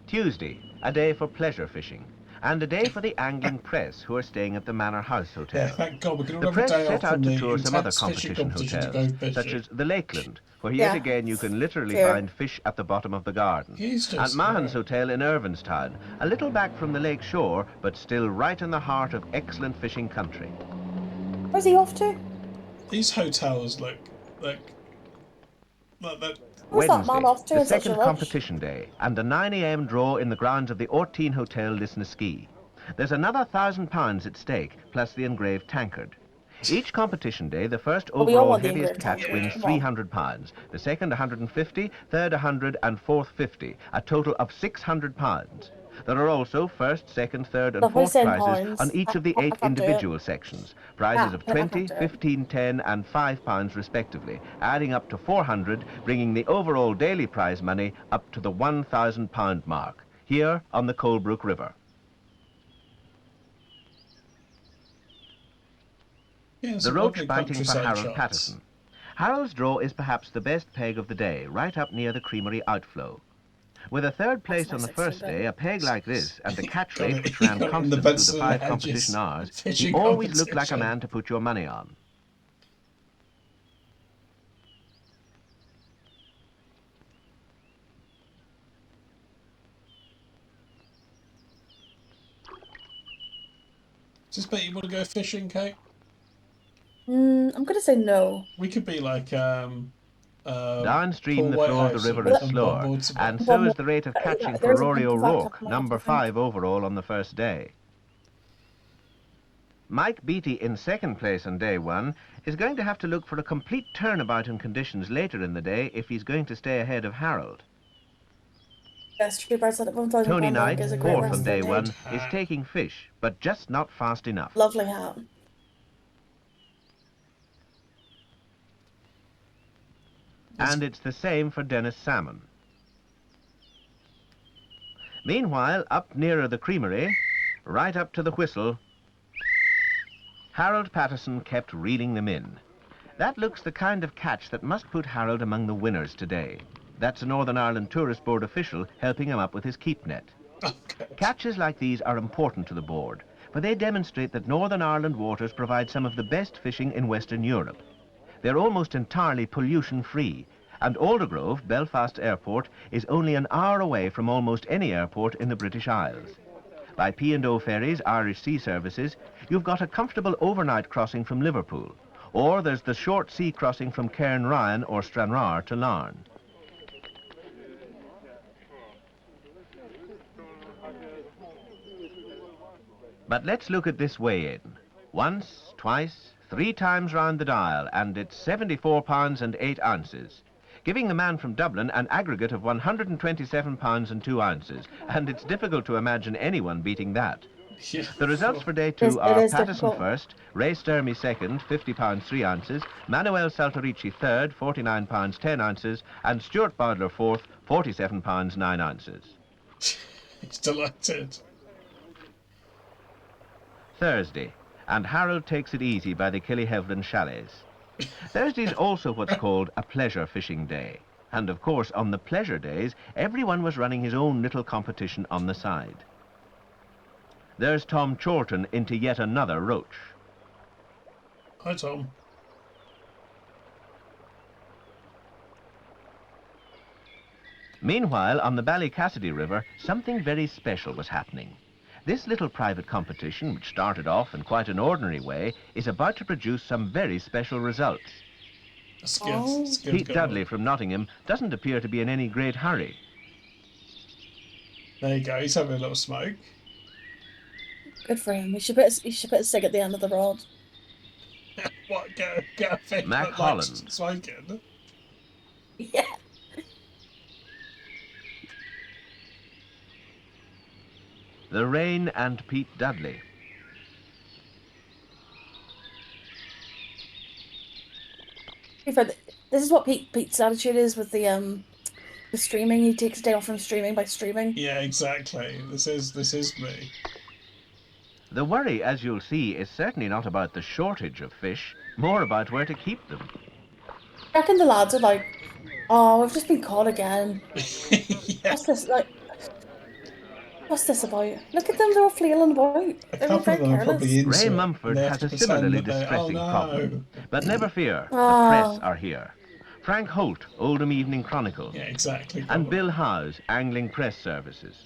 Tuesday, a day for pleasure fishing, and a day for the angling press who are staying at the Manor House Hotel. Yeah, thank God we can The have a press day set off out from to the tour some other intense fishing competition competition to go hotels, fishing. such as the Lakeland, where yet again you can literally find fish at the bottom of the garden. And Mahon's Hotel in Irvinstown, a little back from the lake shore, but still right in the heart of excellent fishing country. Where's he off to? These hotels look like Wednesday, the second competition day, and a 9 AM draw in the grounds of the Orteen Hotel Lisnaskea. There's another £1,000 at stake, plus the engraved tankard. Each competition day, the first overall heaviest catch wins £300, the second £150, third £100 and fourth £50, a total of £600. There are also first, second, third and fourth prizes on each of the 8 individual sections, prizes of 20, 15, 10 and £5 respectively, adding up to 400, bringing the overall daily prize money up to the £1,000 mark, here on the Colebrook River. The roach biting for Harold Patterson. Harold's draw is perhaps the best peg of the day, right up near the creamery outflow. With a third place on the first day, a peg like this, and the catch rate which ran constant through the 5 competition hours, he always looked like a man to put your money on. Does this bet you want to go fishing, Cait? I'm going to say no. We could be like Downstream, the flow of the river is slower, and so is the rate of catching for Rory O'Rourke, number 5 overall on the first day. Mike Beattie in second place on day 1 is going to have to look for a complete turnabout in conditions later in the day if he's going to stay ahead of Harold. Tony Knight, fourth on day 1, is taking fish, but just not fast enough. Lovely hat. And it's the same for Dennis Salmon. Meanwhile, up nearer the creamery, right up to the whistle, Harold Patterson kept reeling them in. That looks the kind of catch that must put Harold among the winners today. That's a Northern Ireland Tourist Board official helping him up with his keep net. Catches like these are important to the board, for they demonstrate that Northern Ireland waters provide some of the best fishing in Western Europe. They're almost entirely pollution-free, and Aldergrove, Belfast Airport, is only an hour away from almost any airport in the British Isles. By P&O ferries, Irish Sea Services, you've got a comfortable overnight crossing from Liverpool, or there's the short sea crossing from Cairnryan or Stranraer to Larne. But let's look at this weigh-in. Once, twice, 3 times round the dial, and it's 74 pounds and 8 ounces, giving the man from Dublin an aggregate of 127 pounds and 2 ounces, and it's difficult to imagine anyone beating that. The results for day 2 are Patterson first, Ray Sturmey second, 50 pounds 3 ounces, Manuel Saltorici third, 49 pounds 10 ounces, and Stuart Bowdler fourth, 47 pounds 9 ounces. He's delighted. Thursday, and Harold takes it easy by the Killyhevlin chalets. Thursday's also what's called a pleasure fishing day. And of course, on the pleasure days, everyone was running his own little competition on the side. There's Tom Chorlton into yet another roach. Hi, Tom. Meanwhile, on the Ballycassidy River, something very special was happening. This little private competition, which started off in quite an ordinary way, is about to produce some very special results. Pete Dudley from Nottingham doesn't appear to be in any great hurry. There you go, he's having a little smoke. Good for him. He should put a cig at the end of the rod. What? Get a fish Mac Holland. Smoking? Yeah. The Rain and Pete Dudley. This is what Pete's attitude is with the streaming. He takes a day off from streaming by streaming. Yeah, exactly. This is me. The worry, as you'll see, is certainly not about the shortage of fish, more about where to keep them. I reckon the lads are like, oh, we've just been caught again. Yeah. What's this like? What's this about? Look at them, they're all flailing about. They're very careless. Ray Mumford has a similarly distressing problem. But never fear, the press are here. Frank Holt, Oldham Evening Chronicle. Yeah, exactly. And Bill Howes, Angling Press Services.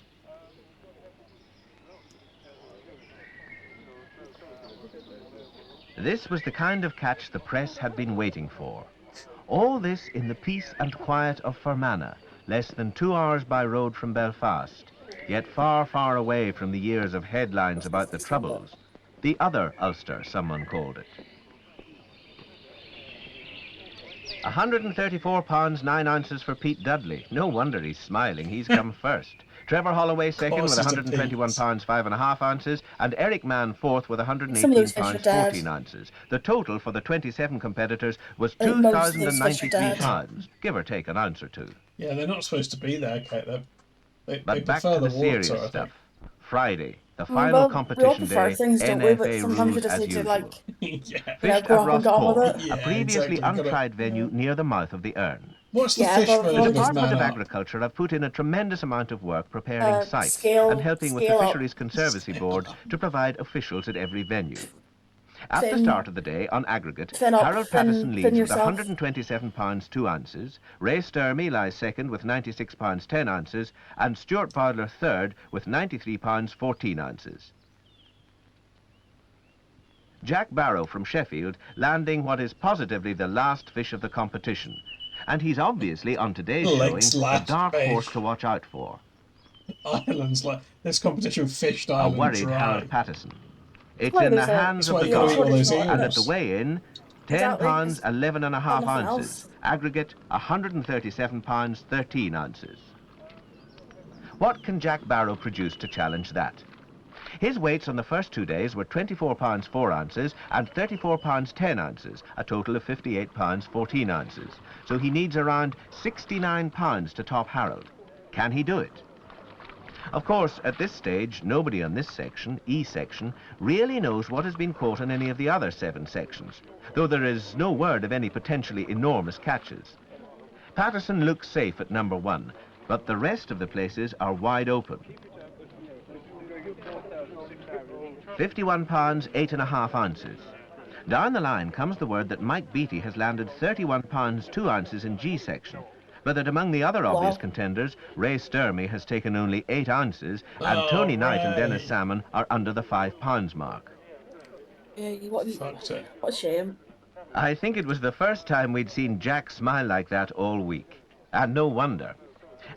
This was the kind of catch the press had been waiting for. All this in the peace and quiet of Fermanagh, less than 2 hours by road from Belfast, yet far, far away from the years of headlines about the Troubles. The other Ulster, someone called it. 134 pounds 9 ounces for Pete Dudley. No wonder he's smiling, he's come first. Trevor Holloway second with 121 pounds 5.5 ounces, and Eric Mann fourth with 118 pounds 14 ounces. The total for the 27 competitors was 2,093 pounds, give or take an ounce or two. Yeah, they're not supposed to be there, Cait. But back to the serious stuff. Friday, the final competition day, NFA rules as usual. Fish at Roscoff, a previously untried venue near the mouth of the Erne. What's the fish version The of Department Man of Up? Agriculture have put in a tremendous amount of work preparing sites and helping with the Fisheries Conservancy Board to provide officials at every venue. At the start of the day, on aggregate, Harold Patterson leads with 127 pounds 2 ounces, Ray Sturmey lies second with 96 pounds 10 ounces, and Stuart Bowdler third with 93 pounds 14 ounces. Jack Barrow from Sheffield landing what is positively the last fish of the competition, and he's obviously on today's showing a dark horse to watch out for. Ireland's like this competition fished Ireland A worried dry. Harold Patterson. It's in the hands of the gods, and at the weigh-in, 10 pounds 11.5 ounces, aggregate 137 pounds 13 ounces. What can Jack Barrow produce to challenge that? His weights on the first 2 days were 24 pounds 4 ounces and 34 pounds 10 ounces, a total of 58 pounds 14 ounces. So he needs around 69 pounds to top Harold. Can he do it? Of course, at this stage, nobody on this section, E section, really knows what has been caught in any of the other 7 sections, though there is no word of any potentially enormous catches. Patterson looks safe at number 1, but the rest of the places are wide open. 51 pounds 8.5 ounces. Down the line comes the word that Mike Beattie has landed 31 pounds 2 ounces in G section, but that among the other obvious contenders, Ray Sturmey has taken only 8 ounces, and Tony Knight and Dennis Salmon are under the 5 pounds mark. Yeah, what a shame. I think it was the first time we'd seen Jack smile like that all week, and no wonder.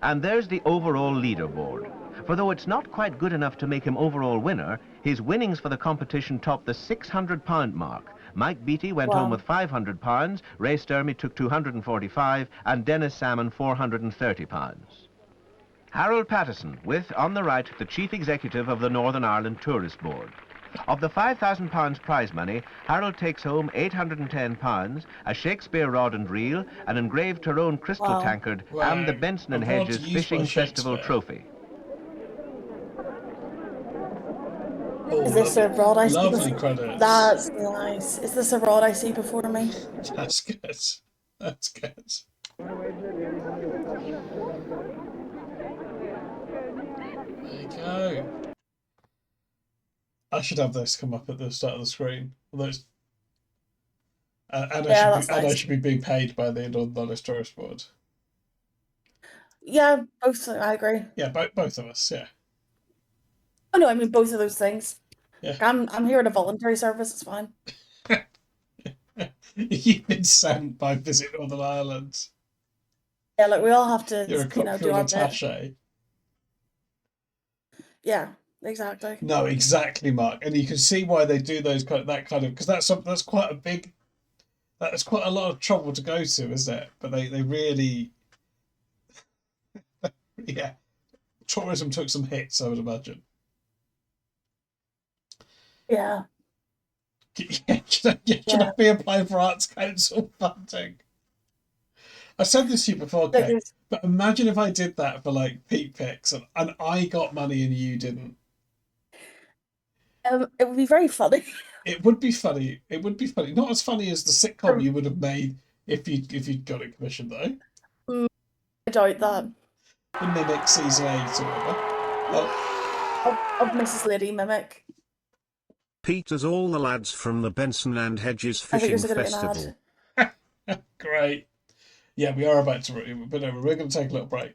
And there's the overall leaderboard. For though it's not quite good enough to make him overall winner, his winnings for the competition topped the £600 mark. Mike Beattie went home with £500, Ray Sturmey took £245, and Dennis Salmon £430. Harold Patterson, with, on the right, the Chief Executive of the Northern Ireland Tourist Board. Of the £5,000 prize money, Harold takes home £810, a Shakespeare rod and reel, an engraved Tyrone crystal tankard, and the Benson and Hedges Fishing Festival trophy. Is this a rod I see? Lovely credits. That's nice. Is this a rod I see before me? That's good. That's good. There you go. I should have this come up at the start of the screen. I should be being paid by the Northern Ireland Tourist Board. Yeah, both. I agree. Yeah, both of us. Yeah. Oh no, I mean both of those things. Yeah. I'm here at a voluntary service. It's fine. You've been sent by Visit Northern Ireland. Yeah, look, we all have to, You're a do our bit. attaché. Yeah, exactly. No, exactly, Mark. And you can see why they do those because that's quite a lot of trouble to go to, isn't it? But they really, yeah. Tourism took some hits, I would imagine. Yeah. Should I be applying for Arts Council funding? I said this to you before, Kate, but imagine if I did that for like Pete Picks and I got money and you didn't. It would be very funny. It would be funny. It would be funny. Not as funny as the sitcom you would have made if you'd got it commissioned, though. I doubt that. The Mimic season 8 or whatever. Of Mrs. Lady Mimic. Pete as all the lads from the Benson and Hedges Fishing Festival. Great. Yeah, we are about to, but no, we're going to take a little break.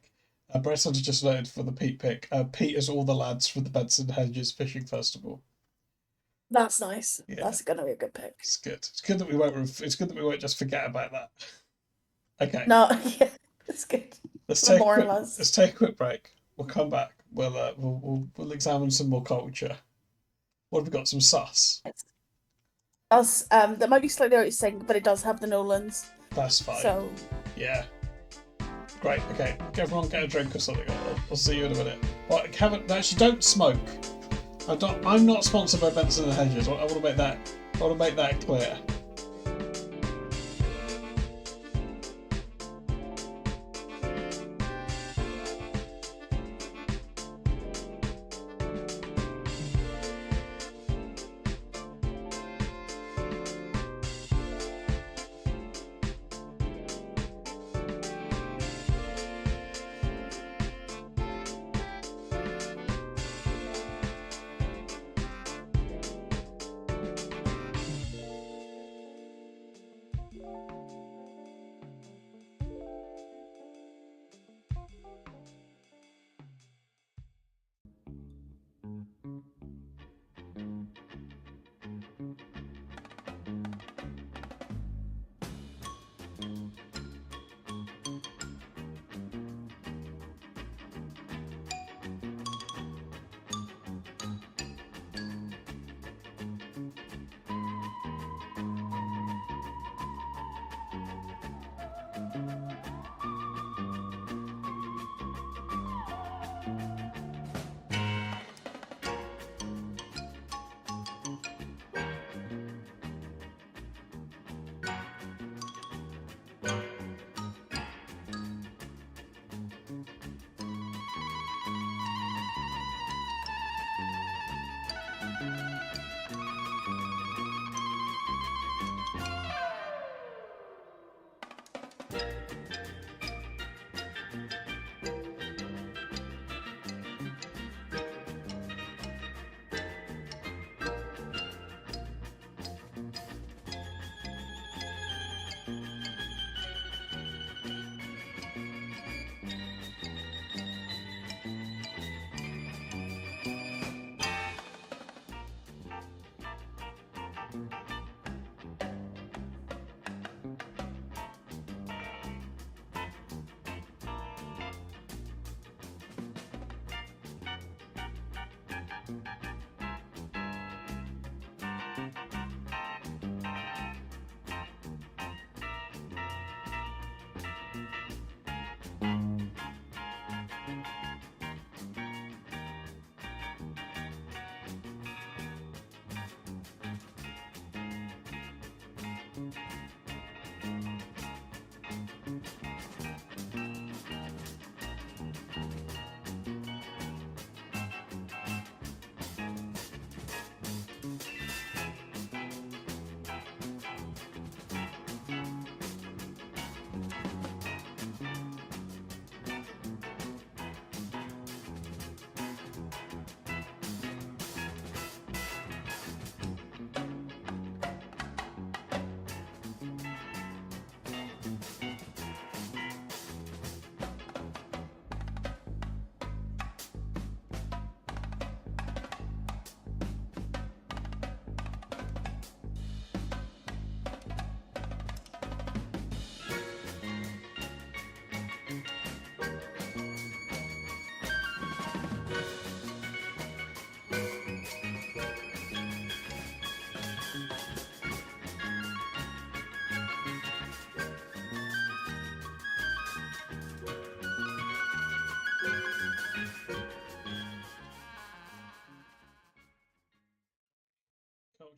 Brett Hunter just noted for the Pete pick. Pete as all the lads from the Benson and Hedges Fishing Festival. That's nice. Yeah. That's going to be a good pick. It's good. It's good that we won't just forget about that. Okay. No, yeah, it's good. Let's take a quick break. We'll come back. We'll examine some more culture. What have we got? Some sus. Us. That might be slightly out of sync, but it does have the Nolans. That's fine. So. Yeah. Great. Okay. Everyone get a drink or something. I'll see you in a minute. Well, actually, don't smoke. I'm not sponsored by Benson and Hedges. I want to make that clear.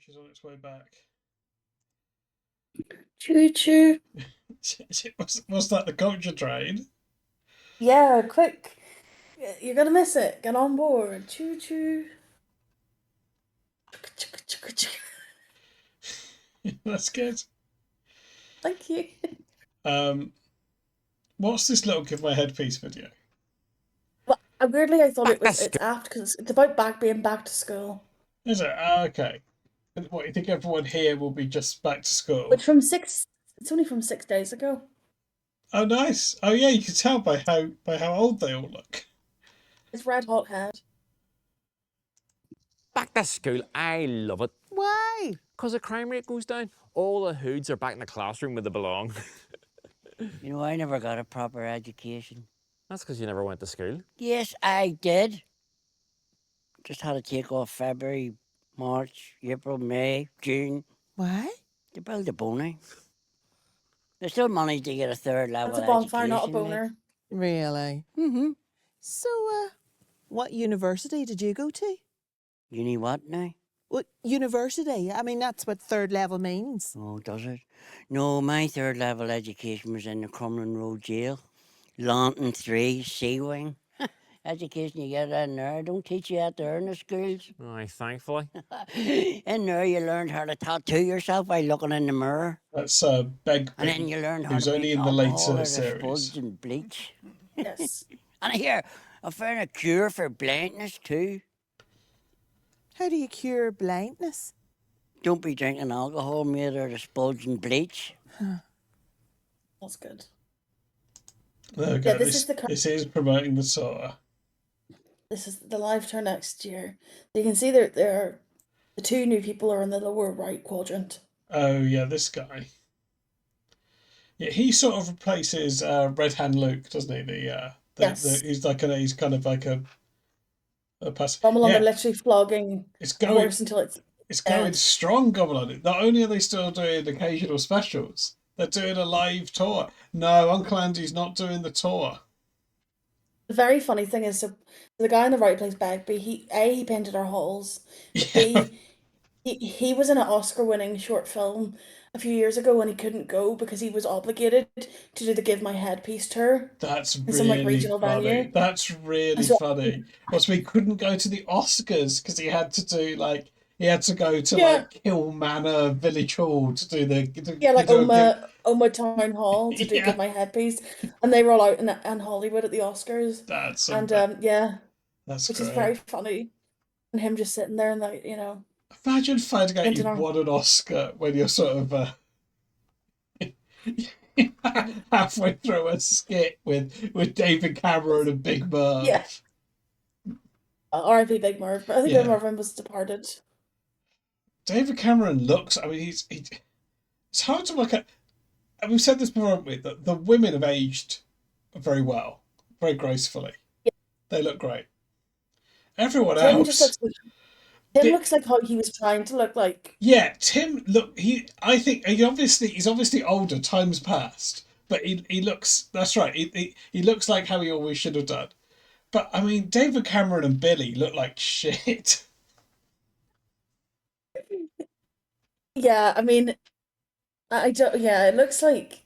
coach is on its way back. Choo choo. Was that the culture train? Yeah, quick. You're gonna miss it. Get on board. Choo choo. That's good. Thank you. What's this little Give My Headpiece video? Well, weirdly, I thought it's apt because it's about being back to school. Is it? Oh, okay. What, you think everyone here will be just back to school? Which it's only from 6 days ago. Oh, nice. Oh, yeah, you can tell by how old they all look. It's red hot head. Back to school, I love it. Why? Because the crime rate goes down. All the hoods are back in the classroom where they belong. You know, I never got a proper education. That's because you never went to school. Yes, I did. Just had to take off February, March, April, May, June. Why? To build a boner. There's still money to get a third level That's a bonfire, education. not a boner. Really? Mm-hmm. So, what university did you go to? Uni what now? What university? I mean, that's what third level means. Oh, does it? No, my third level education was in the Crumlin Road Jail. Lantern 3, Sea Wing. Education you get in there, don't teach you out there in the schools. Aye, thankfully. In there you learned how to tattoo yourself by looking in the mirror. That's Beg, and then you learn how who's to only make in the alcohol later out of series. spuds and bleach. Yes. And here, I found a cure for blindness too. How do you cure blindness? Don't be drinking alcohol made out of spuds and bleach. That's good. There we go. Yeah, this is promoting the tour. This is the live tour next year. You can see there are the two new people are in the lower right quadrant. Oh yeah, this guy. Yeah, he sort of replaces Red Hand Luke, doesn't he? Yes. He's kind of like a pass. Romulan, Yeah, they're literally flogging it's the going. horse until it's going dead. strong, Goblin. Not only are they still doing occasional specials, they're doing a live tour. No, Uncle Andy's not doing the tour. The very funny thing is, so the guy in the right plays Bagby. He painted our halls. But he was in an Oscar-winning short film a few years ago and he couldn't go because he was obligated to do the Give My Headpiece tour. That's in some really regional funny. venue. That's really So- funny. Also, he couldn't go to the Oscars because he had to go to Yeah. like Hill Manor Village Hall to do the Yeah, like you know, Oma Town Hall to do Yeah. Give My Headpiece, and they were all out in Hollywood at the Oscars. That's and that's which is great. very funny, and him just sitting there and like Imagine finding out Into you've our- won an Oscar when you're sort of halfway through a skit with David Cameron and Big Merv. Yeah. R.I.P. Big Merv, but I think Yeah. Big Merv was departed. David Cameron looks. I mean, it's hard to look at. And we've said this before, haven't we? That the women have aged very well, very gracefully. Yeah. They look great. Everyone Tim else. just looks like how he was trying to look like. Yeah, Tim. Look, I think he's obviously older. Time's passed, but he looks. That's right. He looks like how he always should have done. But I mean, David Cameron and Billy look like shit. Yeah, I mean, I don't. Yeah, it looks like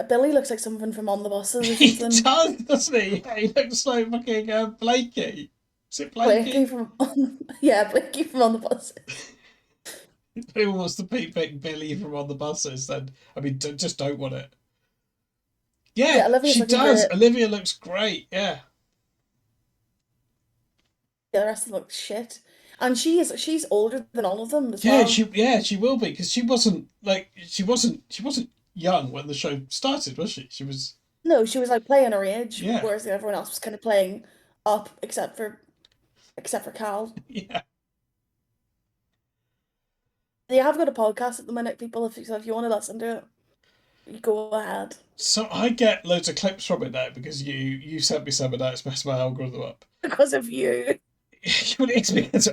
Billy looks like someone from On the Buses or He something. does, doesn't he? Yeah, he looks like fucking Blakey. Is it Blakey? Blakey from Blakey from On the Buses. If anyone wants to pick Billy from On the Buses, then I mean, just don't want it. Yeah, Yeah, Olivia's she looking does. great. Olivia looks great. Yeah. Yeah, the rest of them look shit. And she's older than all of them as Yeah, well. she will be because she wasn't young when the show started, was she? She was. No, she was like playing her age, Yeah. whereas everyone else was kind of playing up, except for Cal. Yeah. They have got a podcast at the minute, people. If you want to listen to it, you go ahead. So I get loads of clips from it now because you sent me some and that's messed my algorithm up. Because of you. It's because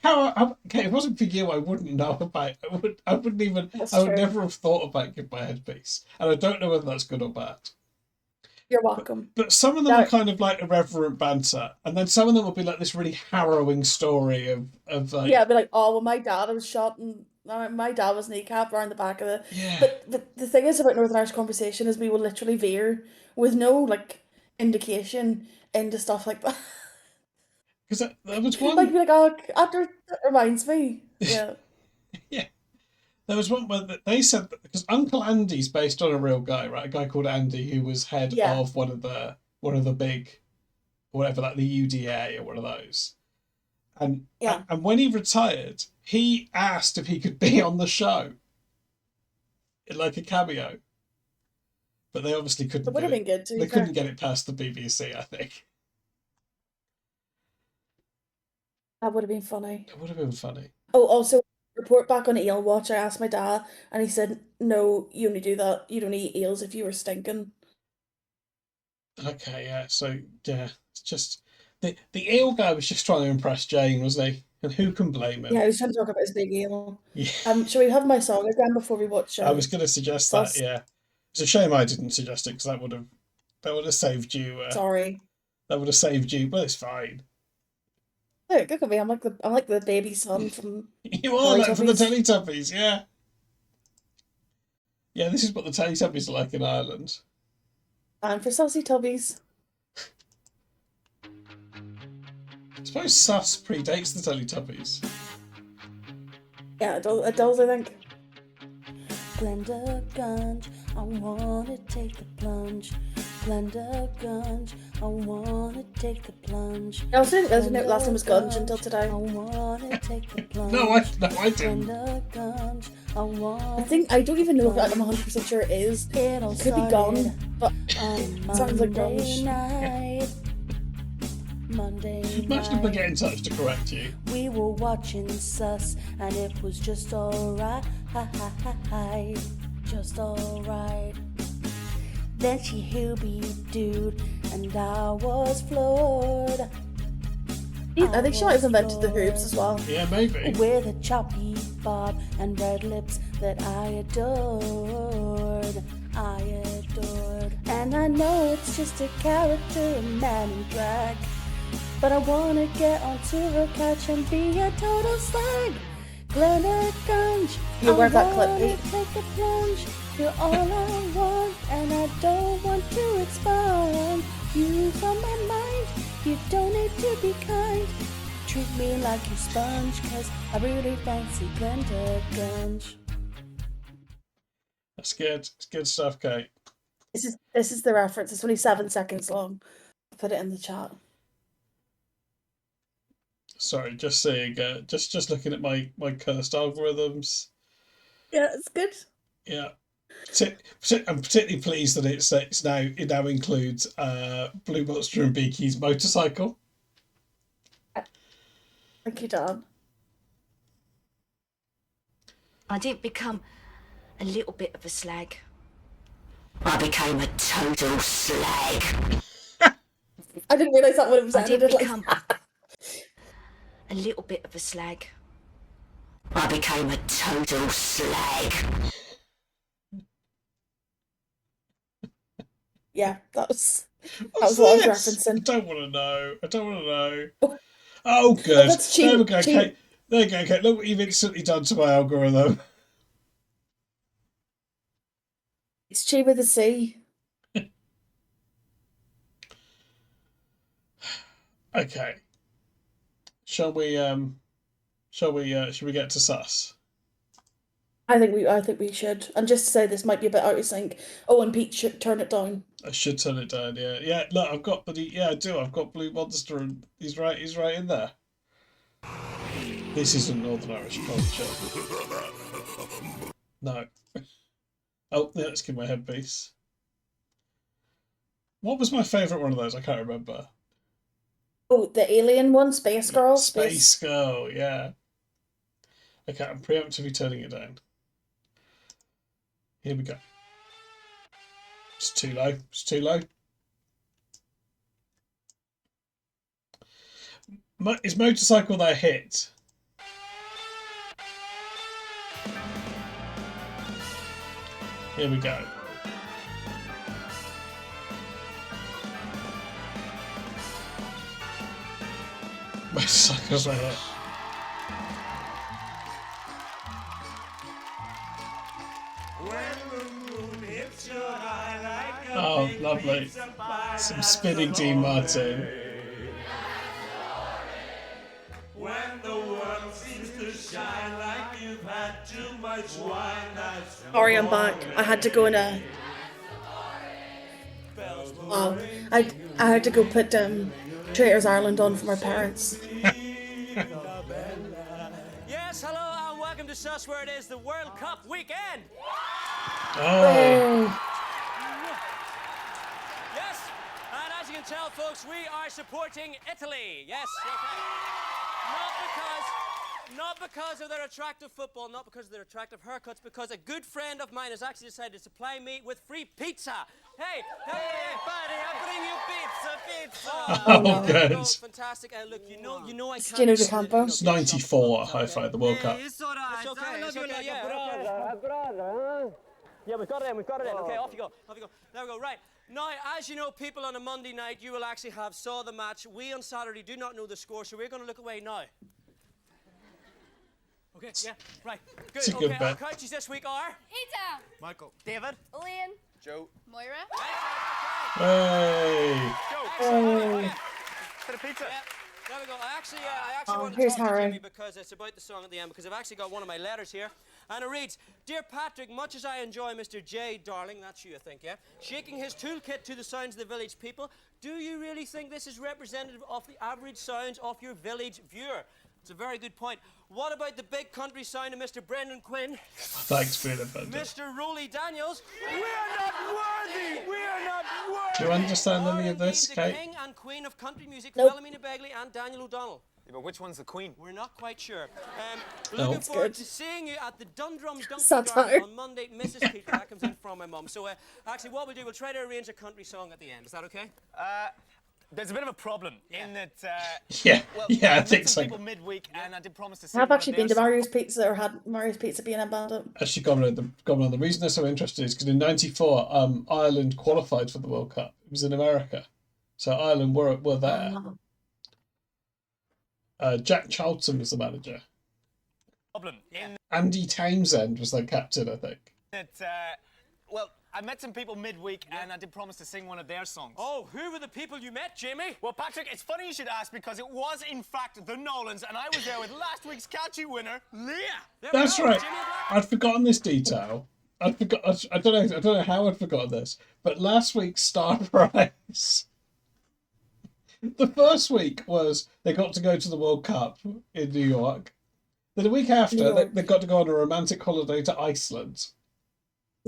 how okay, if it wasn't for you, I wouldn't know about. I wouldn't even. That's I would true. never have thought about Give My Headpiece, and I don't know whether that's good or bad. You're welcome. But some of them are kind of like irreverent banter, and then some of them will be like this really harrowing story of like I'd be like, oh, well, my dad was shot and my dad was kneecapped around the back of the. Yeah. But the thing is about Northern Irish conversation is we will literally veer with no like indication into stuff like that. Because there was one like, be like, oh, after that reminds me, yeah. Yeah. There was one where they said that because Uncle Andy's based on a real guy, right? A guy called Andy who was head of one of the big, whatever, like the UDA or one of those. And when he retired, he asked if he could be on the show, like a cameo. But they obviously couldn't. It would have been good. They couldn't get it past the BBC, I think. That would have been funny. It would have been funny. Oh, also, report back on eel watch. I asked my dad, and he said, "No, you only do that. You don't eat eels if you were stinking." Okay, yeah. So yeah, it's just the eel guy was just trying to impress Jane, wasn't he? And who can blame him? Yeah, he was trying to talk about his big eel. Yeah. Shall we have my song again before we watch? I was going to suggest that. Yeah, it's a shame I didn't suggest it because that would have saved you. Sorry. That would have saved you, but it's fine. Look at me. I'm like the baby son from. You are like from the Teletubbies, yeah. Yeah, this is what the Teletubbies are like in Ireland. And for Saucy Tubbies. I suppose Sus predates the Teletubbies. Yeah, it does, I think. Glenda Gunge, I wanna take the plunge. Glenda Gunge, I wanna take the plunge. I was thinking last time was Gunge until today. I wanna take the plunge. No, I didn't. I think I don't even know if I'm 100% sure it is. It could be gone, but it sounds like Gunge. Monday Imagine if they get in touch to correct you. We were watching Sus, and it was just alright, just alright. Then she dude, and I was floored. I think she might have invented the hoops as well. Yeah, maybe. With a choppy bob and red lips that I adored. And I know it's just a character, a man in drag, but I wanna get onto her couch and be a total slag. Glenda Gunge, you wear that clip, Pete. Take a plunge. You're all I want, and I don't want to expand. You from my mind, you don't need to be kind. Treat me like a sponge, cause I really fancy Glenda Gunge. That's good. It's good stuff, Cait. This is the reference. It's only 7 seconds long. I'll put it in the chat. Sorry, just saying. Just looking at my cursed algorithms. Yeah, it's good. Yeah, I'm particularly pleased that it now includes Blue Monster and Beaky's motorcycle. Thank you, Dan. I didn't become a little bit of a slag. I became a total slag. I didn't realise that when it was I didn't edited. become a little bit of a slag. I became a total slag. Yeah, that was what I was referencing. I don't want to know. Oh, good. That's cheap. There we go, Cait. There you go, Cait. Look what you've instantly done to my algorithm. It's cheap with a C. Okay. Shall we get to Sus? I think we should. And just to say this might be a bit out of sync. Oh, and Pete should turn it down. I should turn it down, yeah. Yeah, look, I've got I do. I've got Blue Monster and he's right in there. This isn't Northern Irish culture. No. Oh, yeah, let's give my headpiece. What was my favourite one of those? I can't remember. Oh, the alien one, Space Girl. Space Girl, yeah. Okay, I'm preemptively turning it down. Here we go. It's too low. It's too low. Is motorcycle their hit? Here we go. Motorcycles like that. Oh, lovely. Some spinning Dean Martin. When the world seems to shine like you've had too much wine. Sorry, I'm back. I had to go in a. Oh, I had to go put Traitors Ireland on for my parents. Yes, hello and welcome to Sus, where it is the World Cup weekend. Oh. Yes, and as you can tell, folks, we are supporting Italy. Yes, okay. Not because of their attractive football, not because of their attractive haircuts, because a good friend of mine has actually decided to supply me with free pizza. Hey, buddy, I bring you pizza. Oh, good. Fantastic. Look, you know I can't. Gino De Campo. It's 94 at Hi-Fi at the World Cup. It's okay. Yeah, we've got it in. Okay, off you go. There we go. Right. Now, as you know, people, on a Monday night, you will actually have saw the match. We on Saturday do not know the score, so we're going to look away now. Okay, yeah, right. Good. It's a good okay, bet. our coaches this week are... Ita. Michael. David. Elaine. Joe. Moira. Hey. For the pizza. Yeah. There we go. I actually Oh, want to here's talk to Harry. Jimmy because it's about the song at the end, because I've actually got one of my letters here, and it reads, Dear Patrick, much as I enjoy Mr. J. Darling, that's you, I think, yeah, shaking his toolkit to the sounds of the village people, do you really think this is representative of the average sounds of your village viewer? It's a very good point. What about the big country sound of Mr. Brendan Quinn? Thanks, Brendan. Mr. Rolly Daniels? We're not worthy! We're not worthy! Do you understand any of this, The Cait? king and queen of country music, Nope. Philomena Begley and Daniel O'Donnell. Yeah, but which one's the queen? We're not quite sure. No. Looking forward Good. to seeing you at the Dundrum Donkey Satire. Garden on Monday. Mrs. Keith, that comes in from my mum. So actually what we'll do, we'll try to arrange a country song at the end. Is that okay? There's a bit of a problem in that. Yeah, well, I met think some so. people midweek, and I did promise to. I've actually been to Mario's Pizza or had Mario's Pizza being abandoned. Actually, gone on. The reason they're so interested is because in '94, Ireland qualified for the World Cup. It was in America, so Ireland were there. Jack Charlton was the manager. Problem in Andy Townsend was their captain, I think. that. Well, I met some people midweek, and I did promise to sing one of their songs. Oh, who were the people you met, Jamie? Well, Patrick, it's funny you should ask because it was, in fact, the Nolans, and I was there with last week's catchy winner, Leah. That's right. I'd forgotten this detail. I don't know how I'd forgotten this. But last week's Star Prize. The first week was they got to go to the World Cup in New York. Then the week after, they got to go on a romantic holiday to Iceland.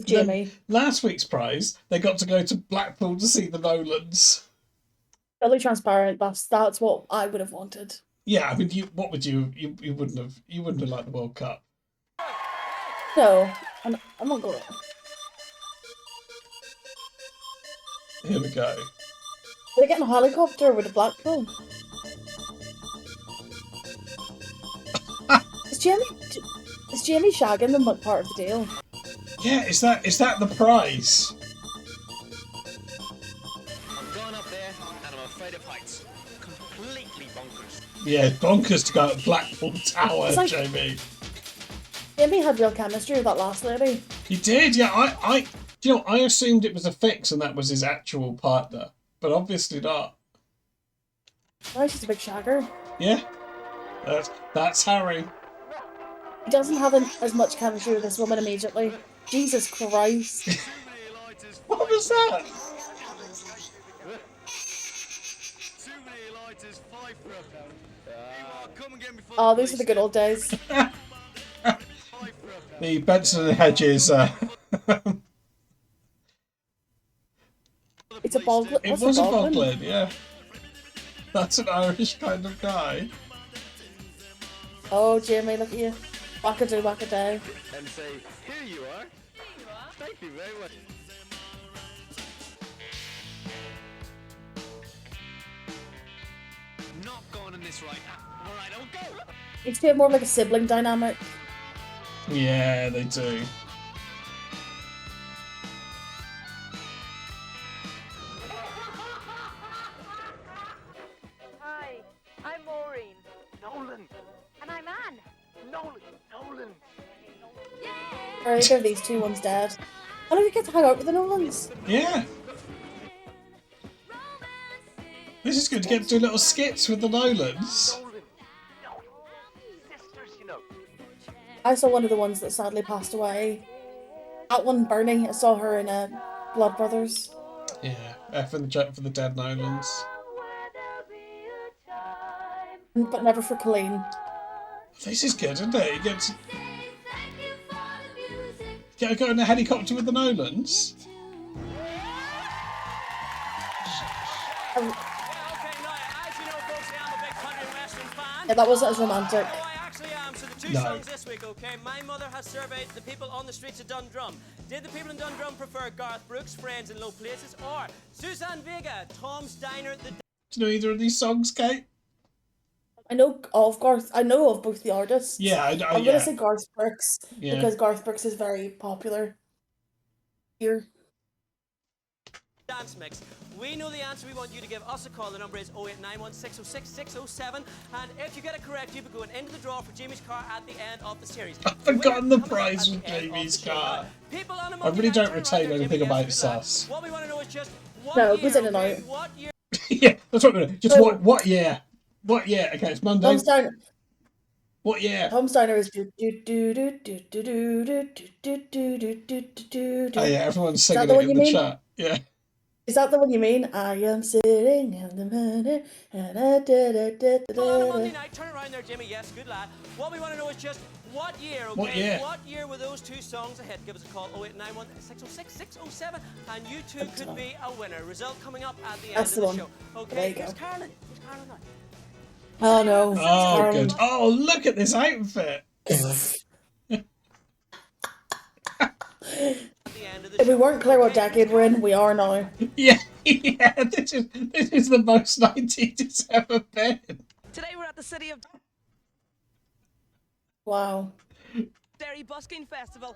Jimmy. Then last week's prize, they got to go to Blackpool to see the Nolans. Totally transparent. That's what I would have wanted. Yeah, I mean, you wouldn't have liked the World Cup. No, I'm not going. Here we go. They're getting a helicopter with a Blackpool. Is Jamie shagging them like part of the deal? Yeah, is that the prize? I'm going up there, and I'm afraid of heights. Completely bonkers. Yeah, bonkers to go at Blackpool Tower, It's like- Jamie. Jamie had real chemistry with that last lady. He did, yeah. I assumed it was a fix and that was his actual partner, but obviously not. Oh, she's a big shagger. Yeah, that's Harry. He doesn't have as much chemistry with this woman immediately. Jesus Christ. What was that? Oh, these are the good old days. The Benson and Hedges. It's a boglin. It was a boglin, yeah. That's an Irish kind of guy. Oh, Jamie, look at you. Wackadoo, wackaday. And say, here you are. Thank you very much. Not going in this right now. All right, I'll go. It's a bit more like a sibling dynamic. Yeah, they do. Hi, I'm Maureen. Alright, go these two, one's dead. I don't get to hang out with the Nolans. Yeah. This is good to get to do little skits with the Nolans. I saw one of the ones that sadly passed away. That one, Bernie, I saw her in Blood Brothers. Yeah, F and the joke for the dead Nolans. But never for Colleen. This is good, isn't it? You get to go in a helicopter with the Nolans. Yeah, that wasn't as romantic. Two songs this week, okay? My mother has surveyed the people on the streets of Dundrum. Did the people in Dundrum prefer Garth Brooks, Friends in Low Places, or Suzanne Vega, Tom's Diner, the... Do you know either of these songs, Cait? I know of Garth. I know of both the artists. Yeah, I'm gonna say Garth Brooks Yeah. because Garth Brooks is very popular here. Dance mix. We know the answer. We want you to give us a call. The number is 0891 606 607. And if you get it correct, you'll be going into the draw for Jamie's car at the end of the series. I've forgotten the prize with Jamie's car. I really don't retain anything about Sus. What we want to know is just No, it was in and out. Yeah, that's what we're doing. Just what year? What year? Okay, it's Monday. Tom's Diner. What year? Tom's Diner is do do do do do do do do do do do do do. Oh yeah, everyone's singing the it one in you the mean? chat. Yeah. Is that the one you mean? I am sitting in the minute and I did it. On a Monday night, turn around there, Jimmy. Yes, good lad. What we want to know is just what year, okay? What year? What year were those two songs a hit? Give us a call, 0891 606 607, and you too could be a winner. Result coming up at the end That's of the the one. show. Okay, There you here's go. Carolyn. Here's Carolyn now. Oh no. Oh, good. Oh, look at this outfit. If we weren't clear what decade we're in, we are now. Yeah, yeah. This is the most 90s it's ever been. Today we're at the city of Wow. Derry Busking Festival.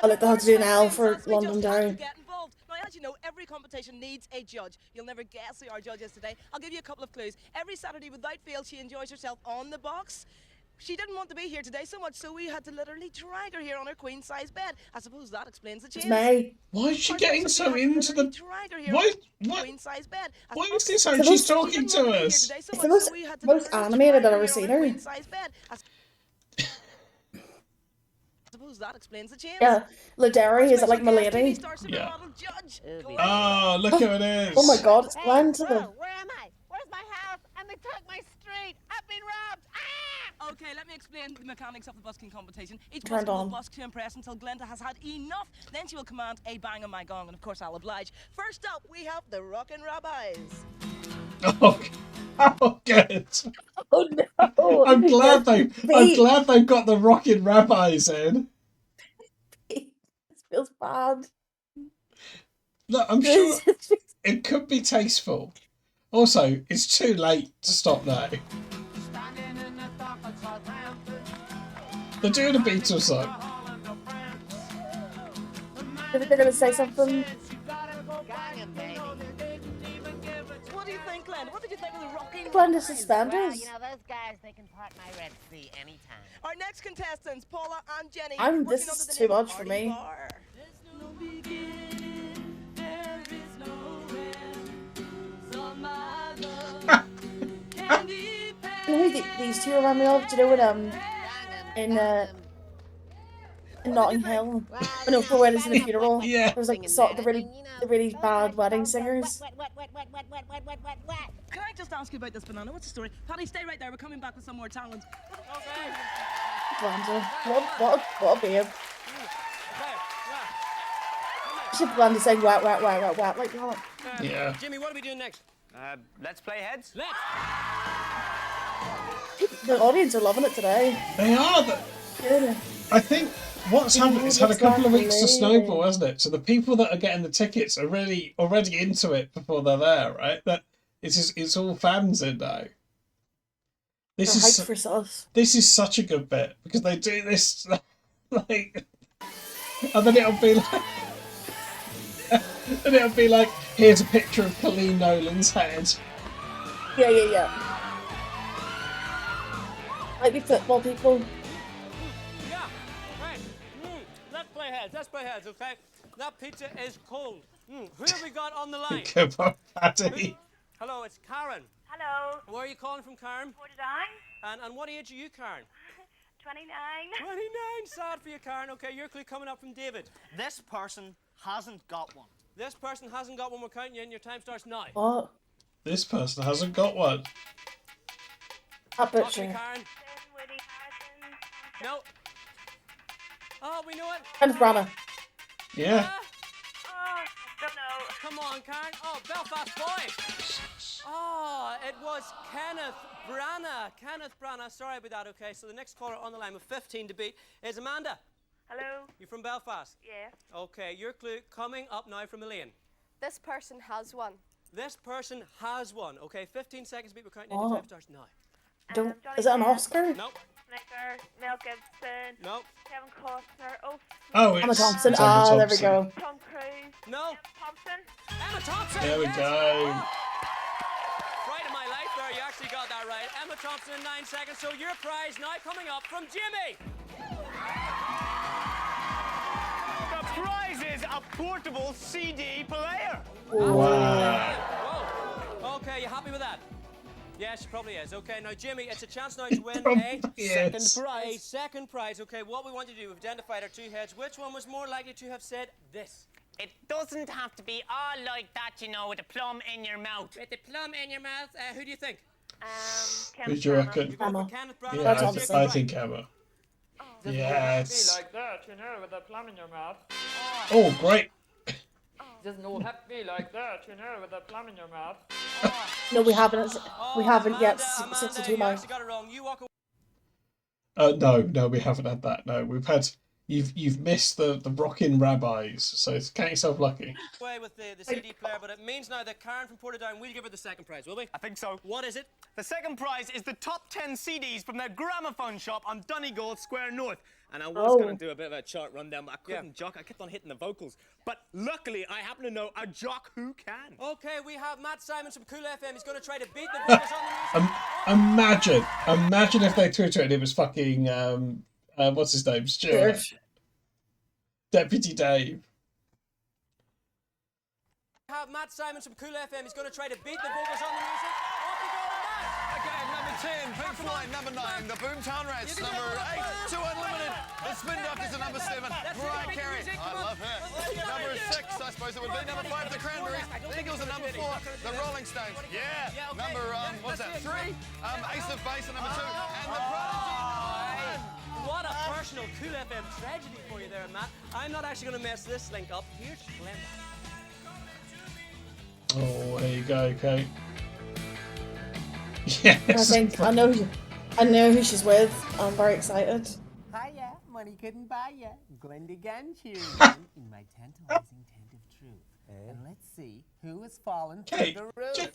I like to have to do an L for London Derry. Get involved. Now, as you know, every competition needs a judge. You'll never guess who our judge is today. I'll give you a couple of clues. Every Saturday, without fail, she enjoys herself on the box. She didn't want to be here today so much, so we had to literally drag her here on her queen-size bed. I suppose that explains the change. It's May. Why is she getting so into the... What? Queen-size bed. Why is this how she's talking to us? It's the most animated I've ever seen her. Suppose that explains the change. Yeah, Laderi, is it like Milady? Yeah. Oh, look who it is. Oh my god, it's Glenn. Where am I? Where's my house? And they took my street. I've been robbed. Ah! Okay, let me explain the mechanics of the busking competition. Each Turned busker will on. busk to impress until Glenda has had enough. Then she will command a bang on my gong, and of course I'll oblige. First up, we have the Rockin' Rabbis. Oh, good. Oh no! I'm glad they've got the Rockin' Rabbis in. This feels bad. Look, I'm sure it could be tasteful. Also, it's too late to stop now. They're doing a Beatles song. They're gonna say something. What do you think, Glenda? What did you think of the Rockin' Glenda suspenders. You know, those guys, they can part my Red Sea anytime. Our next contestants, Paula and Jenny. This is too much for me. You know who these two remind me of? Do you know what in Notting Hill? I know for weddings and a funeral. Yeah. There was like the really bad wedding singers. Can I just ask you about this banana? What's the story? Paddy, stay right there. We're coming back with some more talent. Okay. Blanda. What a babe. Should Blanda saying wet like that. Yeah. Jimmy, what are we doing next? Let's play heads. The audience are loving it today. They are. Good. I think what's happened, it's had a couple of weeks to snowball, hasn't it? So the people that are getting the tickets are really already into it before they're there, right? That it's all fans in now. This is such a good bit because they do this like, and then it'll be like, here's a picture of Colleen Nolan's head. Yeah. Might be football people. Yeah, right. Let's play heads. Let's play heads, okay? That pizza is cold. Who have we got on the line? Come on, Patty. Hello, it's Karen. Hello. Where are you calling from, Karen? Portadown. And what age are you, Karen? 29. 29. Sad for you, Karen. Okay, your clue coming up from David. This person hasn't got one. This person hasn't got one. We're counting you in. Your time starts now. What? This person hasn't got one. That Talk to butcher. me, Karen. No. Oh, we know it. Kenneth Branagh. Yeah. Oh, don't know. Come on, Karen. Oh, Belfast boy. Oh, it was Kenneth Branagh. Kenneth Branagh. Sorry about that, okay? So the next caller on the line with 15 to beat is Amanda. Hello. You from Belfast? Yeah. Okay, your clue coming up now from Elaine. This person has one. This person has one. Okay, 15 seconds to beat. We're counting in. Oh. Your time starts now. Don't. Is it an Oscar? Nope. Snicker, Mel Gibson. Nope. Kevin Costner. Oh. Oh, Emma it's Thompson. it's Emma Ah, there we Thompson. go. Tom Cruise. No. Thompson. Emma Thompson. There we yes. go. Right in my life there, you actually got that right. Emma Thompson in 9 seconds. So your prize now coming up from Jimmy. The prize is a portable CD player. Wow. Whoa. Okay, you happy with that? Yes, she probably is. Okay, now Jimmy, it's a chance now to win a Yes. second prize. A second prize. Okay, what we want you to do, we've identified our two heads. Which one was more likely to have said this? It doesn't have to be all like that, you know, with a plum in your mouth. With the plum in your mouth, who do you think? Who do you reckon? Emma. Branagh. Yeah, I think Emma. Yes. like that, you know, with a plum in your mouth. Oh, great. Doesn't all have to be like that, you know, with a plum in your mouth. No, we haven't. We haven't yet. Amanda, 62 you miles. actually got it wrong. You walk away. No, we haven't had that. No, we've had. You've missed the rockin' rabbis, so count yourself lucky. Away with the CD player, but it means now that Karen from Portadown will give her the second prize, will we? I think so. What is it? The second prize is the top 10 CDs from their gramophone shop on Donegal Square North. And I was going to do a bit of a chart rundown, but I couldn't jock. I kept on hitting the vocals. But luckily, I happen to know a jock who can. Okay, we have Matt Simons from Cool FM. He's going to try to beat the vocals on the music. Imagine if they Twitter and it was fucking what's his name? Stuart. Deputy Dave. We have Matt Simons from Cool FM. He's going to try to beat the vocals on the music. Off you go, Matt. Okay, number 10, Pink Floyd, number 9, the Boomtown Rats, number 8, 2 Unlimited, the Spin Doctors are number 7, Mariah Carey, I love her. Number 6, I suppose it would be, number 5, the Cranberries, Eagles are number 4, the Rolling Stones, yeah, number, what's that, 3, Ace of Base are number 2, and the Prodigy. What a personal Cool FM tragedy for you there, Matt. I'm not actually going to mess this link up. Here's Glenn. Oh, there you go, Cait. Yes. I know who she's with. I'm very excited. Hiya, money couldn't buy ya. Glenda Gans here again in my tantalizing tent of truth. And let's see who has fallen through the roof.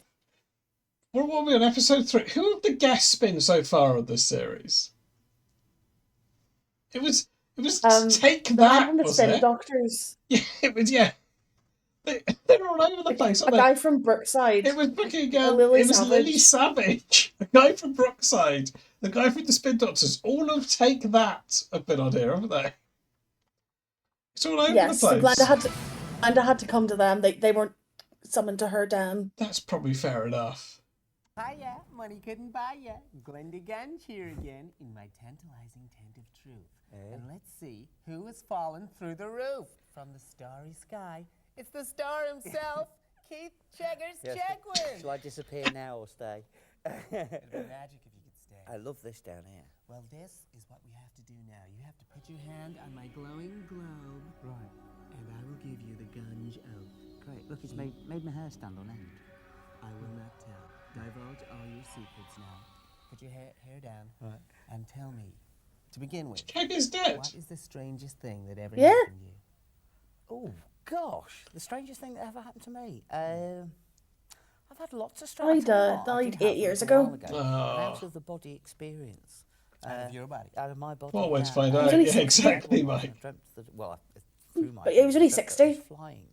What are we on episode 3? Who have the guests been so far on this series? It was Take That, the wasn't Spin it? Doctors. Yeah, it was, yeah. They're all over the place, A aren't guy they? from Brookside. It was fucking, Lily it was Savage. Lily Savage. A guy from Brookside. The guy from the Spin Doctors. All of Take That have been on here, haven't they? It's all over Yes, the so place. Glenda had to come to them. They weren't summoned to her down. That's probably fair enough. Hiya, money couldn't buy ya. Glenda Gans here again in my tantalizing tent of truth. And let's see who has fallen through the roof from the starry sky. It's the star himself, Cait Cheggers. Shall I disappear now or stay? It'd be magic if you could stay. I love this down here. Well, this is what we have to do now. You have to put your hand on my glowing globe. Right. And I will give you the gunge oath. Great. Look, it's made my hair stand on end. I will not tell. Divulge all your secrets now. Put your hair down. Right. And tell me, to begin with, Cheggers dead. what is the strangest thing that ever Yeah. happened to you? Oh, gosh. The strangest thing that ever happened to me. I've had lots of strange Died 8 years ago. Oh. Out of the body experience. Out of your body. Out of my body. What a way to yeah. find He was out. only Yeah, 60. exactly, mate. I dreamt that, well, through my But he was only dreams, I dreamt that I 60. was flying.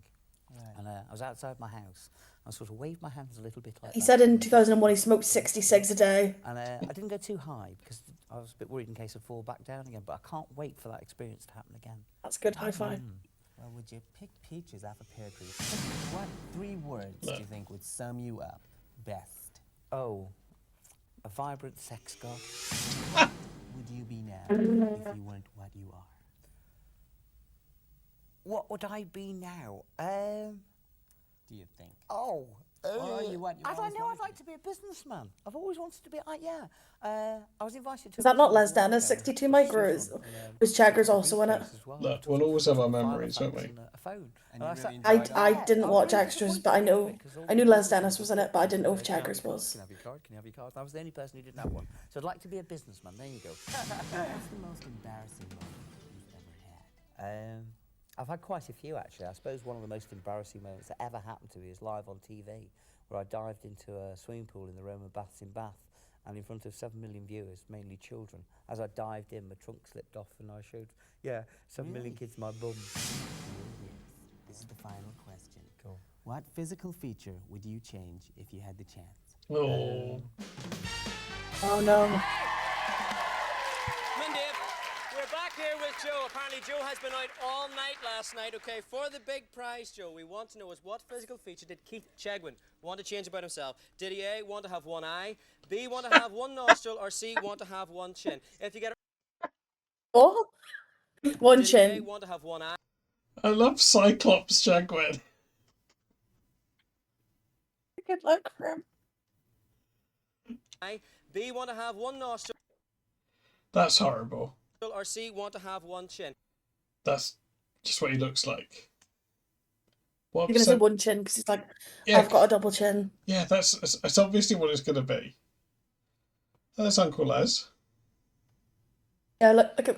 And I was outside my house. I sort of waved my hands a little bit like He that. said in 2001 he smoked 60 cigs a day. And I didn't go too high because I was a bit worried in case I fall back down again, but I can't wait for that experience to happen again. That's good. High five. Well, would you pick peaches off a pear tree? What 3 words do you think would sum you up best? Oh, a vibrant sex god. What would you be now if you weren't what you are? What would I be now? Do you think? Oh, Or are you what you I don't always know. wanted I'd like to be a businessman. I've always wanted to be. Yeah. I was invited to. Is that not Les Dennis? 62 micro. Was Cheggers also in it? Look, we'll always have our memories, won't we? A phone. I didn't watch extras, but I knew Les Dennis was in it, but I didn't know if Cheggers was. Can I have your card? Can you have your card? I was the only person who didn't have one. So I'd like to be a businessman. There you go. What's the most embarrassing moment you've ever had? I've had quite a few, actually. I suppose one of the most embarrassing moments that ever happened to me is live on TV, where I dived into a swimming pool in the Roman Baths in Bath, and in front of 7 million viewers, mainly children. As I dived in, my trunk slipped off, and I showed, 7 million kids my bum. This is the final question. Cool. What physical feature would you change if you had the chance? Oh. Oh no. We're back here with Joe. Apparently Joe has been out all night last night. Okay, for the big prize, Joe, we want to know is what physical feature did Caitmkearns want to change about himself? Did he A, want to have one eye, B, want to have one nostril, or C, want to have one chin? If you get Oh, one did chin. He A, want to have one eye? I love Cyclops Jaguar. Good luck for him. B, want to have one nostril, That's horrible. or C, want to have one chin? That's just what he looks like. You're gonna say one chin because he's like, Yeah. I've got a double chin. Yeah, that's obviously what it's going to be. That's Uncle Les. Yeah, look at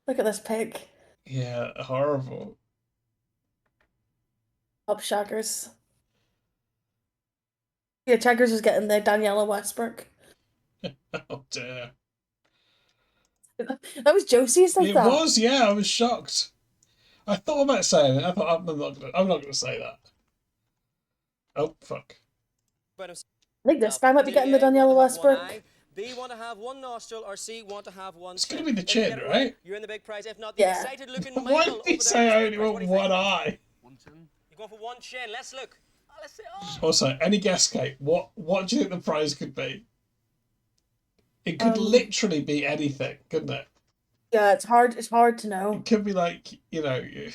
look at this pig. Yeah, horrible. Up Shaggers. Yeah, Cheggers was getting there. Daniela Westbrook. Oh dear. That was Josie said It that. was, yeah. I was shocked. I thought about saying it. I thought I'm not going to say that. Oh fuck. I think this guy might be getting the Daniela Westbrook. B, want to have one nostril, or C, want to have one It's chin? going to be the If you chin, get it right? You're in the big prize. If not, the Yeah. excited looking Why Michael did he over say there. I only want one eye? You're going for one chin. Let's look. Oh, let's see. Oh. Also, any guess, Kate? What do you think the prize could be? It could literally be anything, couldn't it? Yeah, it's hard. It's hard to know. It could be like, you know, it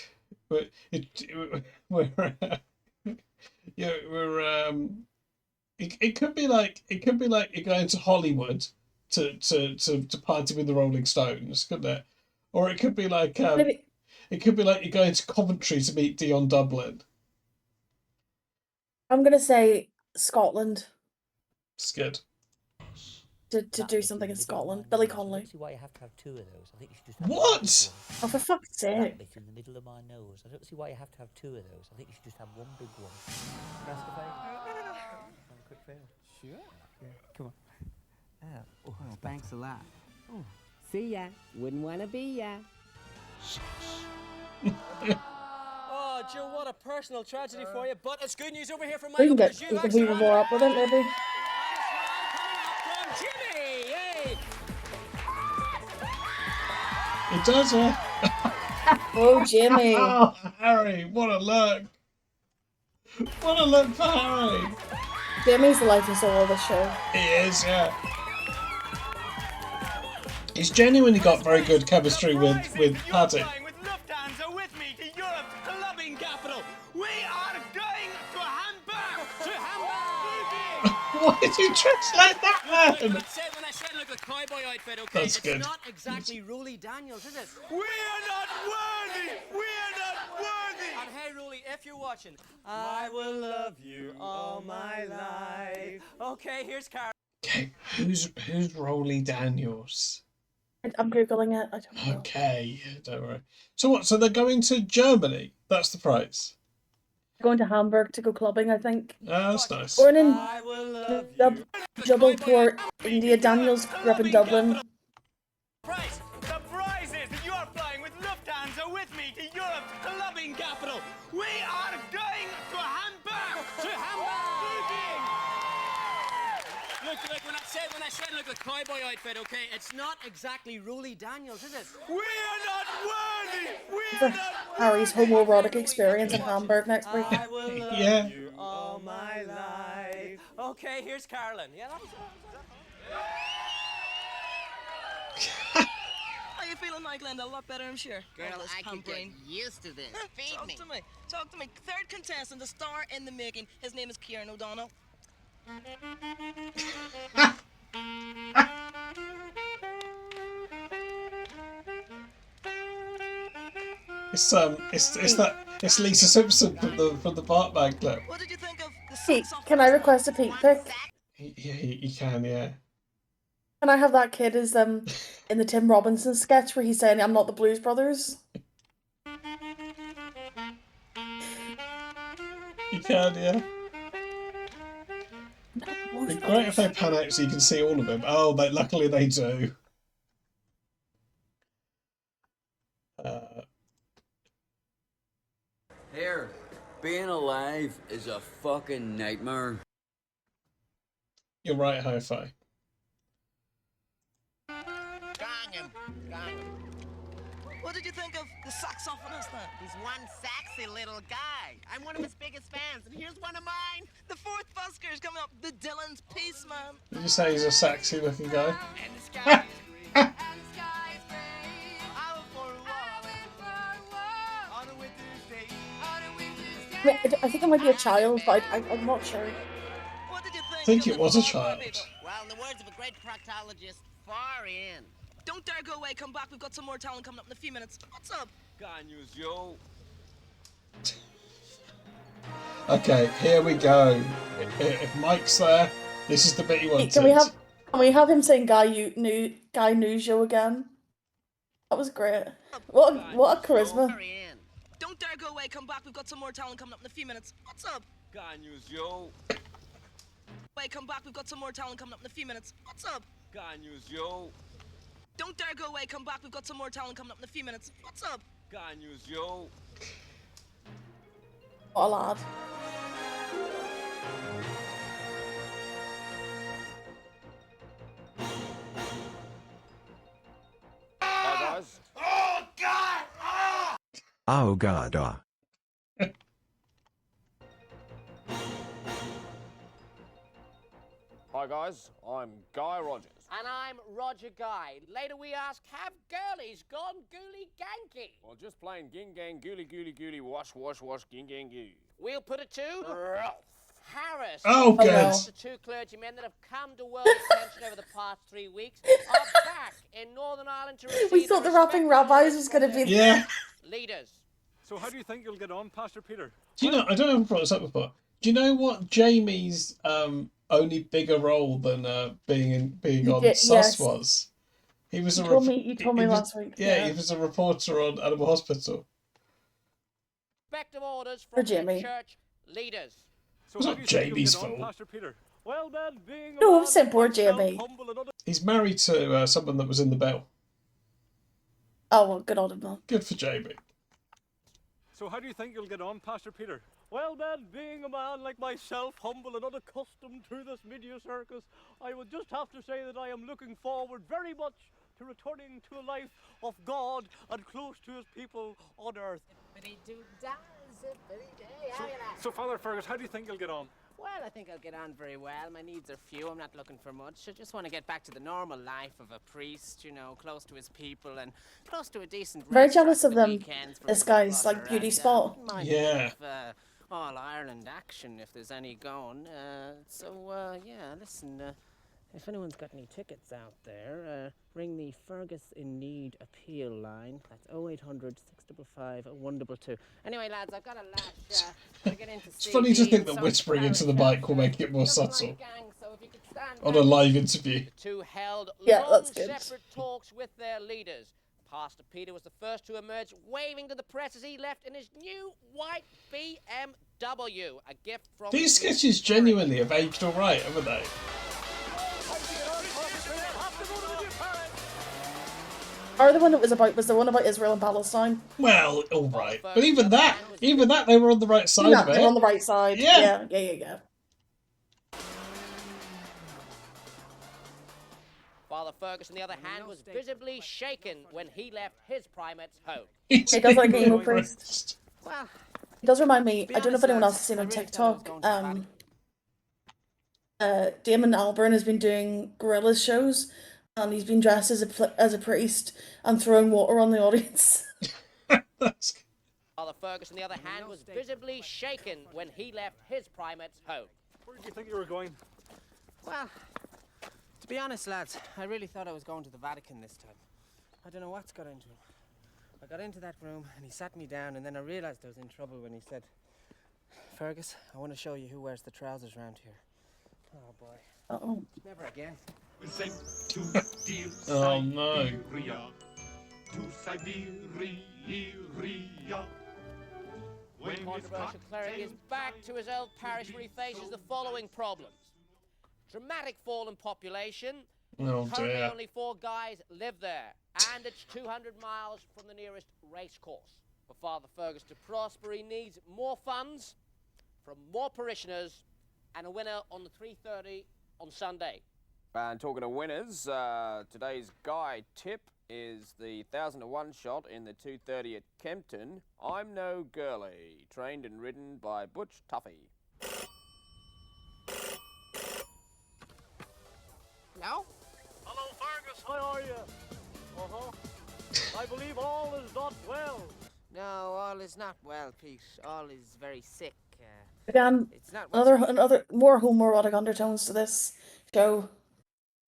could be like you're going to Hollywood to party with the Rolling Stones, couldn't it? Or it could be like it could be like you're going to Coventry to meet Dion Dublin. I'm gonna say Scotland. It's good. To do something in Scotland. Billy Connolly. I don't see why you have to have 2 of those. I think you should just have What? one big one. Oh, for fuck's sake. That bit in the middle of my nose. I don't see why you have to have 2 of those. I think you should just have one big one. Can I ask a favour? Have a quick favour. Sure. Yeah, come on. Oh, thanks a lot. Oh, see ya. Wouldn't want to be ya. Oh, Joe, what a personal tragedy for you. But it's good news over here from We Michael. can because get you've even actually more up with it, maybe. Jimmy! Yay! It does, yeah. Oh, Jimmy. Oh, Harry, what a look. What a look for Harry. Jimmy's the life and soul of the show. He is, yeah. He's genuinely got very good chemistry with Paddy. With Lufthansa with me to Europe's clubbing capital. We are going to Hamburg! To Hamburg! Why did you dress like that, man? When I said like a cowboy outfit, okay, That's it's good. not exactly Roly Daniels, is it? We are not worthy! We are not worthy! And hey, Roly, if you're watching, I will love you all my life. Okay, here's Karen. Okay, who's Rolly Daniels? I'm Googling it. I don't know. Okay, don't worry. So what? So they're going to Germany? That's the prize. Going to Hamburg to go clubbing, I think. That's nice. Born in Jubbleport, India. Daniels grew up in Dublin. Prize! The prize is that you are flying with Lufthansa with me to Europe's clubbing capital. We are going to Hamburg! To Hamburg! Look, we're not when I said look, a cowboy outfit, okay, it's not exactly Rolly Daniels, is it? We are not worthy. We For Harry's homoerotic experience in Hamburg next week. I will love Yeah. you all my life. Okay, here's Carolyn. Yeah, that was How you feeling now, Glenda? A lot better, I'm sure. Girl, All this I could get pampering. used to this. Feed Talk me. to me. Talk to me. Third contestant, the star in the making. His name is Kieran O'Donnell. It's Lisa Simpson from the Bartman clip. What did you think of the Pete, can I request a Pete pic? Yeah, you can, yeah. Can I have that kid as in the Tim Robinson sketch where he's saying I'm not the Blues Brothers? You can, yeah. It'd be great if they pan out so you can see all of them. Oh, luckily they do. Here, being alive is a fucking nightmare. You're right, Hi-Fi. Gong him. What did you think of the saxophonist then? He's one sexy little guy. I'm one of his biggest fans, and here's one of mine. The fourth busker is coming up. The Dylan's Peace Man. Did you say he's a sexy looking guy? And the sky is green. And the sky is green. I went for a walk. On a winter's day. On a winter's day. I think it might be a child, but I'm not sure. What did you think? I think it was a child. Well, in the words of a great proctologist, far in. Don't dare go away. Come back. We've got some more talent coming up in a few minutes. What's up? Can't use yo. Okay, here we go. If Mike's there, this is the bit he wanted. Can we have him saying Guy Nujo again? That was great. What a charisma. Don't dare go away. Come back. We've got some more talent coming up in a few minutes. What's up? Can't use yo. Wait, come back. We've got some more talent coming up in a few minutes. What's up? Can't use yo. Don't dare go away. Come back. We've got some more talent coming up in a few minutes. What's up? Can't use yo. What a lad. Hi guys. Oh god, Hi guys, I'm Guy Rogers. And I'm Roger Guy. Later we ask, have girlies gone gooly ganky? Well, just plain ging gang gooly gooly gooly wash wash wash ging gang goo. We'll put it to Ralph Harris. Oh, good. The two clergymen that have come to world attention over the past 3 weeks are back in Northern Ireland to receive We thought the rapping rabbis was going to be leaders. So how do you think you'll get on, Pastor Peter? Do you know? I don't know if I brought this up before. Do you know what Jamie's only bigger role than being on Sus yes. was? He was You told me last week. Yeah, he was a reporter on Animal Hospital. Respective orders For from the Jamie. church leaders. So It's how not do you think you'll Jamie's get on, fault. Pastor Peter? Well, then, being a No, man I'm saying poor like myself, Jamie. humble and He's married to someone that was in the Bill. Oh, well, good on him, man. Good for Jamie. So how do you think you'll get on, Pastor Peter? Well then, being a man like myself, humble and unaccustomed to this media circus, I would just have to say that I am looking forward very much to returning to a life of God and close to his people on earth. So Father Fergus, how do you think you'll get on? Well, I think I'll get on very well. My needs are few. I'm not looking for much. I just want to get back to the normal life of a priest, you know, close to his people and close to a decent Very restaurant jealous at of the them. weekends for This a guy's flutter like beauty and, spot. wouldn't mind a Yeah. bit of, all Ireland action if there's any going. Yeah, listen, if anyone's got any tickets out there, ring the Fergus in Need appeal line. That's 0800 655 122. Anyway, lads, I've got a lash. Gotta get into It's funny to CD, think that so whispering into the Clarence, mic will make it more nothing subtle like gang, so if you could stand on back. a live interview. The two held Yeah, long that's good. separate talks with their leaders. Pastor Peter was the first to emerge, waving to the press as he left in his new white BMW, a gift from These sketches genuinely have aged alright, haven't they? Or the one it was the one about Israel and Palestine. Well, alright. But even that, they were on the right side of it. They're on the right side. Yeah. Yeah. Father Fergus, on the other hand, was visibly shaken when he left his primates home. He does like an emo priest. Well, It does remind me, to be I don't know if honest, anyone else lads, has seen I on really thought I was TikTok, going to Damon Albarn has been doing Gorillaz shows, and he's been dressed as a priest and throwing water on the audience. Father Fergus, on the other hand, was visibly shaken when he left his primates home. Where did you think you were going? Well, to be honest, lads, I really thought I was going to the Vatican this time. I don't know what's got into him. I got into that room and he sat me down, and then I realised I was in trouble when he said, Fergus, I want to show you who wears the trousers round here. Oh boy. Uh-oh. Never again. Oh no. The controversial cleric is back to his old parish where he faces the following problems. Dramatic fall in population. Oh Currently dear. only 4 guys live there, and it's 200 miles from the nearest race course. For Father Fergus to prosper, he needs more funds from more parishioners and a winner on the 3:30 on Sunday. And talking of winners, today's guy tip is the 1,000-to-1 shot in the 2:30 at Kempton. I'm No Girlie, trained and ridden by Butch Tuffy. No? Hello, Fergus. How are you? I believe all is not well. No, all is not well, Pete. All is very sick. Again, It's not another more homoerotic undertones to this show.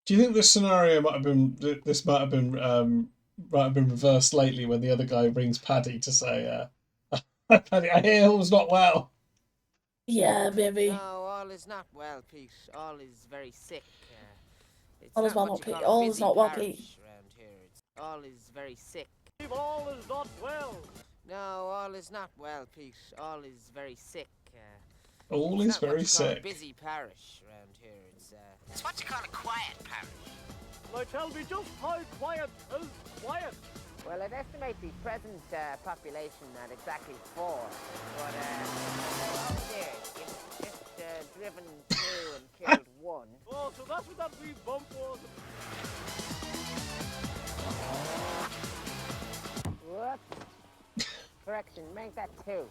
Do you think this scenario might have been reversed lately when the other guy rings Paddy to say, Paddy, I hear all's not well. Yeah, maybe. No, all is not well, Pete. All is very sick. It's All is not well, what you Pete. call a All is busy not well, parish Pete. around here. All is very sick. All is not well. No, all is not well, Pete. All is very sick. All It's is not what very you call a sick. busy parish around here. It's what you call a quiet parish. Now tell me just how quiet is quiet. Well, I'd estimate the present population at exactly 4. But, there, it's just driven 2 and killed 1. Oh, so that's what that wee bump was. Whoops. Correction, make that 2.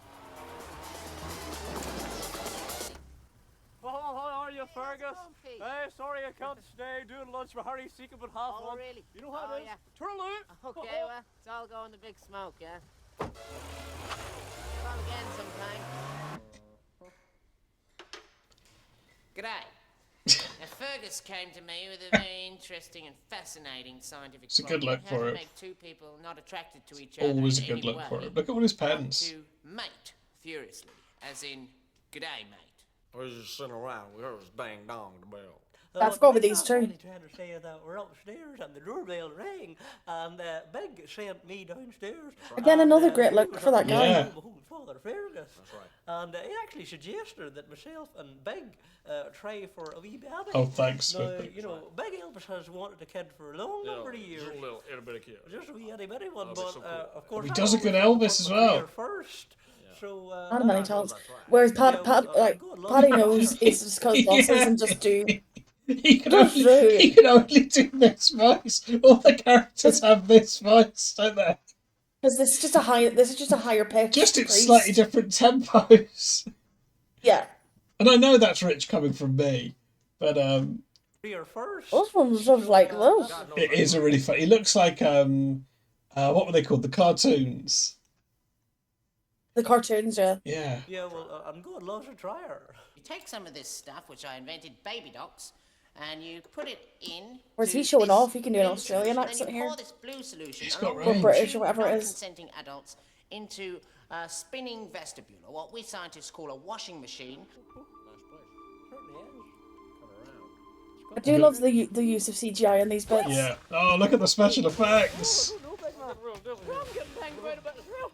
Oh, how are you, Fergus? Hey, sorry I can't stay doing lunch with Harry Seeker but half one. Really? You know how it is? Yeah. Turaloo! Okay, well, it's all going to big smoke, yeah? Come again sometime. G'day. Now, Fergus came to me with a very interesting and fascinating scientific It's a good problem. look How for to it. make 2 people not attracted to each other Always a in good any look way. for it. Look at all his Want pens. to mate furiously, as in, g'day, mate. I was just sitting around. We heard it was bang dong the bell. I forgot with these two. I'm only trying to say that we're upstairs and the doorbell rang and Big sent me downstairs. Again, another great look for that guy. Yeah. Father Fergus. That's right. And he actually suggested that myself and Big try for a wee baby. Oh, thanks. Now, you know, Big Elvis has wanted a kid for a long number of years. Just a little itty bitty kid. Just a wee itty bitty one, That'd be but so cool. of course He I does a good always Elvis as put my career well. First. So, Not many times. Whereas Paddy knows it's just because bosses and just do. He can only do this voice. All the characters have this voice, don't they? Because this is just a higher pitch. Just in slightly different tempos. Yeah. And I know that's rich coming from me, but first. This one's sort of like this. it is a really fun. He looks like what were they called? The cartoons. The cartoons, yeah. Yeah. Yeah, well, I'm good. Loves a dryer. You take some of this stuff, which I invented, baby docs, and you put it in. Where's to he showing this off? He can do an blue Australian solution, accent and you here. pour this blue solution He's got along range. with British two or whatever it is. non-consenting adults into a spinning vestibule, or what we scientists call a washing machine. I do love the use of CGI in these bits. Yeah. Oh, look at the special effects. I'm getting banged quite a bit as well.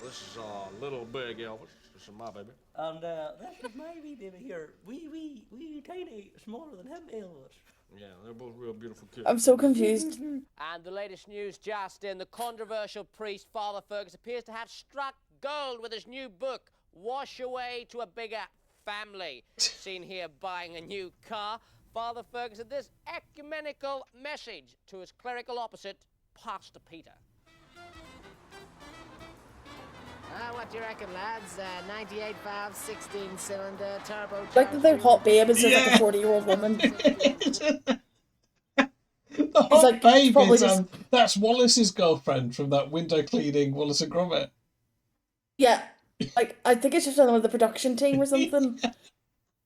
This is little big Elvis. This is my baby. And this is my wee baby here. Wee tiny, smaller than him, Elvis. Yeah, they're both real beautiful kids. I'm so confused. And the latest news just in, the controversial priest, Father Fergus, appears to have struck gold with his new book, Wash Away to a Bigger Family. Seen here buying a new car. Father Fergus had this ecumenical message to his clerical opposite, Pastor Peter. What do you reckon, lads? 98 valve, 16 cylinder, turbo. Like that they're hot babe is just like a 40-year-old woman. The hot like, babe probably is, just- that's Wallace's girlfriend from that window cleaning Wallace and Gromit. Yeah, like I think it's just one of the production team or something.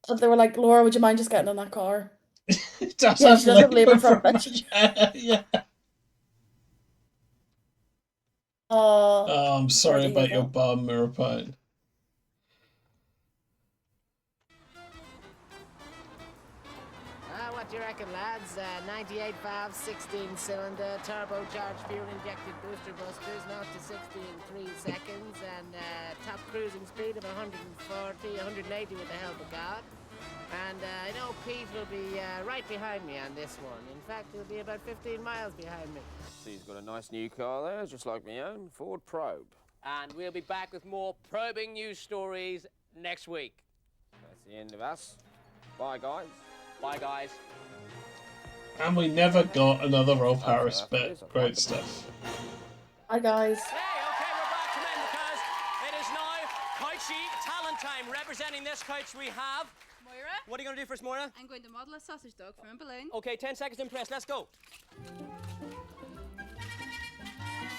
And they were like, Laura, would you mind just getting in that car? Does yeah, have she does have labour labour for from- it. Yeah. Oh, I'm sorry to about hear your that. bum, Mirapine. What do you reckon, lads? 98 valve, 16 cylinder, turbocharged, fuel injected booster busters, 0 to 60 in 3 seconds, and top cruising speed of 140, 180 with the help of God. And I know Pete will be right behind me on this one. In fact, he'll be about 15 miles behind me. See, he's got a nice new car there, just like my own, Ford Probe. And we'll be back with more probing news stories next week. That's the end of us. Bye, guys. Bye, guys. And we never got another Rolf Harris bit. Great stuff. Hi guys. It is now Couchy talent time. Representing this couch we have... Moira? What are you going to do for us, Moira? I'm going to model a sausage dog from a balloon. Okay, 10 seconds to impress. Let's go.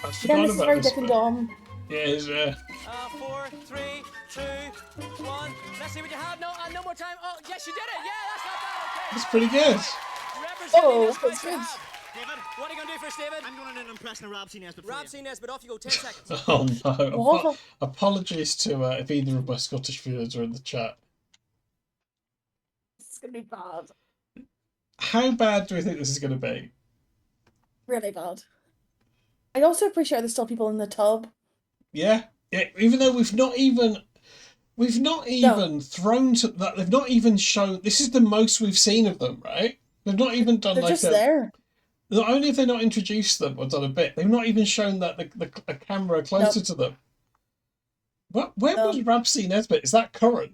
I Yeah, forgot this is about very this Dick and bit. Dom. Yeah, it's, 4, 3, 2, 1. Let's see what you have. No, no more time. Oh, yes, you did it. Yeah, that's not bad. Okay. it's pretty good. Representing Oh, this couch that's we good. have. David, what are you going to do for us, David? I'm going to impress Rob C. Nesbitt for Rob you. C. Nesbitt, off you go. 10 seconds. Oh no. What? Apologies to if either of my Scottish viewers are in the chat. It's gonna be bad. How bad do we think this is going to be? Really bad. I also appreciate there's still people in the tub. Yeah, yeah. Even though we've not even thrown to that. They've not even shown. This is the most we've seen of them, right? They've not even done They're like just there. Not only have they not introduced them or done a bit, they've not even shown that a camera closer to them. What? Where was Rob C. Nesbitt? Is that current?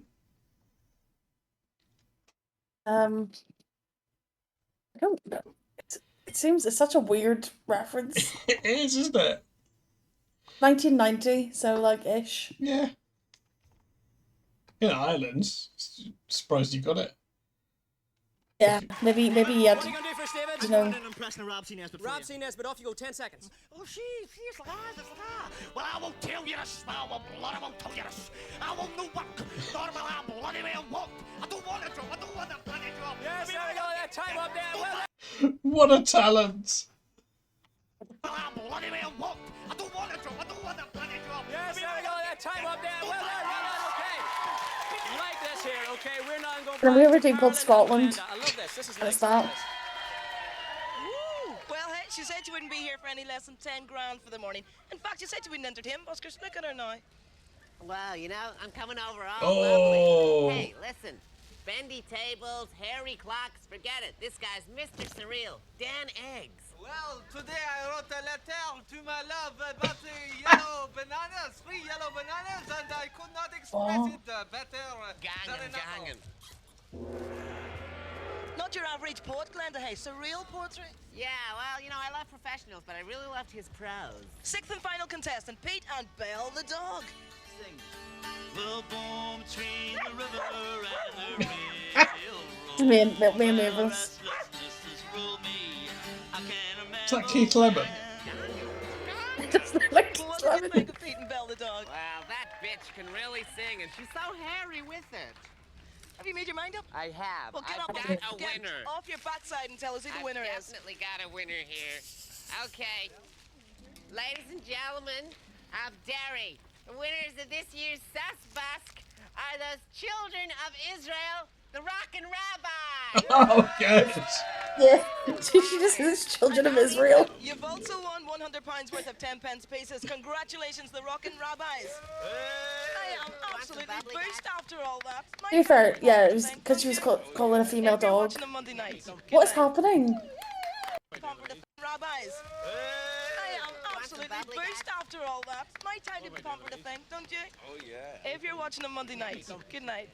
I don't know. It seems it's such a weird reference. It is, isn't it? 1990, so like ish. Yeah. In Ireland. Surprised you got it. Yeah, maybe he had. What are you going to do for us, David? You know, I'm impressing Rob C. Nesbitt for Rob you. C. Nesbitt, off you go. 10 seconds. Oh, she's well, I won't tell you this. I won't tell you this. I won't know what. Not about how bloody man what. I don't want a job. I don't want a bloody job. Yes, there we go. That time up there. Well, What a talent! I'm bloody man what. I don't want a job. I don't want a bloody job. yes, there we go. That time up there. Well, okay. Like this here, okay? We're not going to Can we have a team called Scotland. Scotland? I love this. This is And nice. it's that. Woo! Well, hey, she said she wouldn't be here for any less than 10 grand for the morning. In fact, she said she wouldn't entertain buskers. Look at her now. Well, you know, I'm coming over all Oh. lovely. Hey, listen. Bendy tables, hairy clocks, forget it. This guy's Mr. Surreal. Dan Eggs. Well, today I wrote a letter to my love about yellow bananas, 3 yellow bananas, and I could not express it better. Gangin'. Not your average poet, Glenda. Hey, surreal poetry. Yeah, well, you know, I love professionals, but I really loved his prose. Sixth and final contestant, Pete and Belle the dog. Sing. The boom between the river and the Me and Mavis. Is that Keith Lemon? Like Well, what do you think of Pete and Belle the dog? Well, that bitch can really sing, and she's so hairy with it. Have you made your mind up? I have. Well, get I've up got get a winner. off your backside and tell us who the winner I've is. definitely got a winner here. Okay. Ladies and gentlemen of Derry, the winners of this year's Sasbask are those children of Israel, the Rockin' Rabbi. Oh, good. Yeah, she just says children of Israel. You've also won £100 worth of 10 pence pieces. Congratulations, the Rockin' Rabbis. Hey, am absolutely boost after all that. To be fair, yeah, it was because she was calling a female If you're dog. watching on Monday night, What is happening? Rabbis. I am absolutely boost after all that. My time to pump for the thing, don't you? Oh, yeah. If you're watching on Monday night, good night.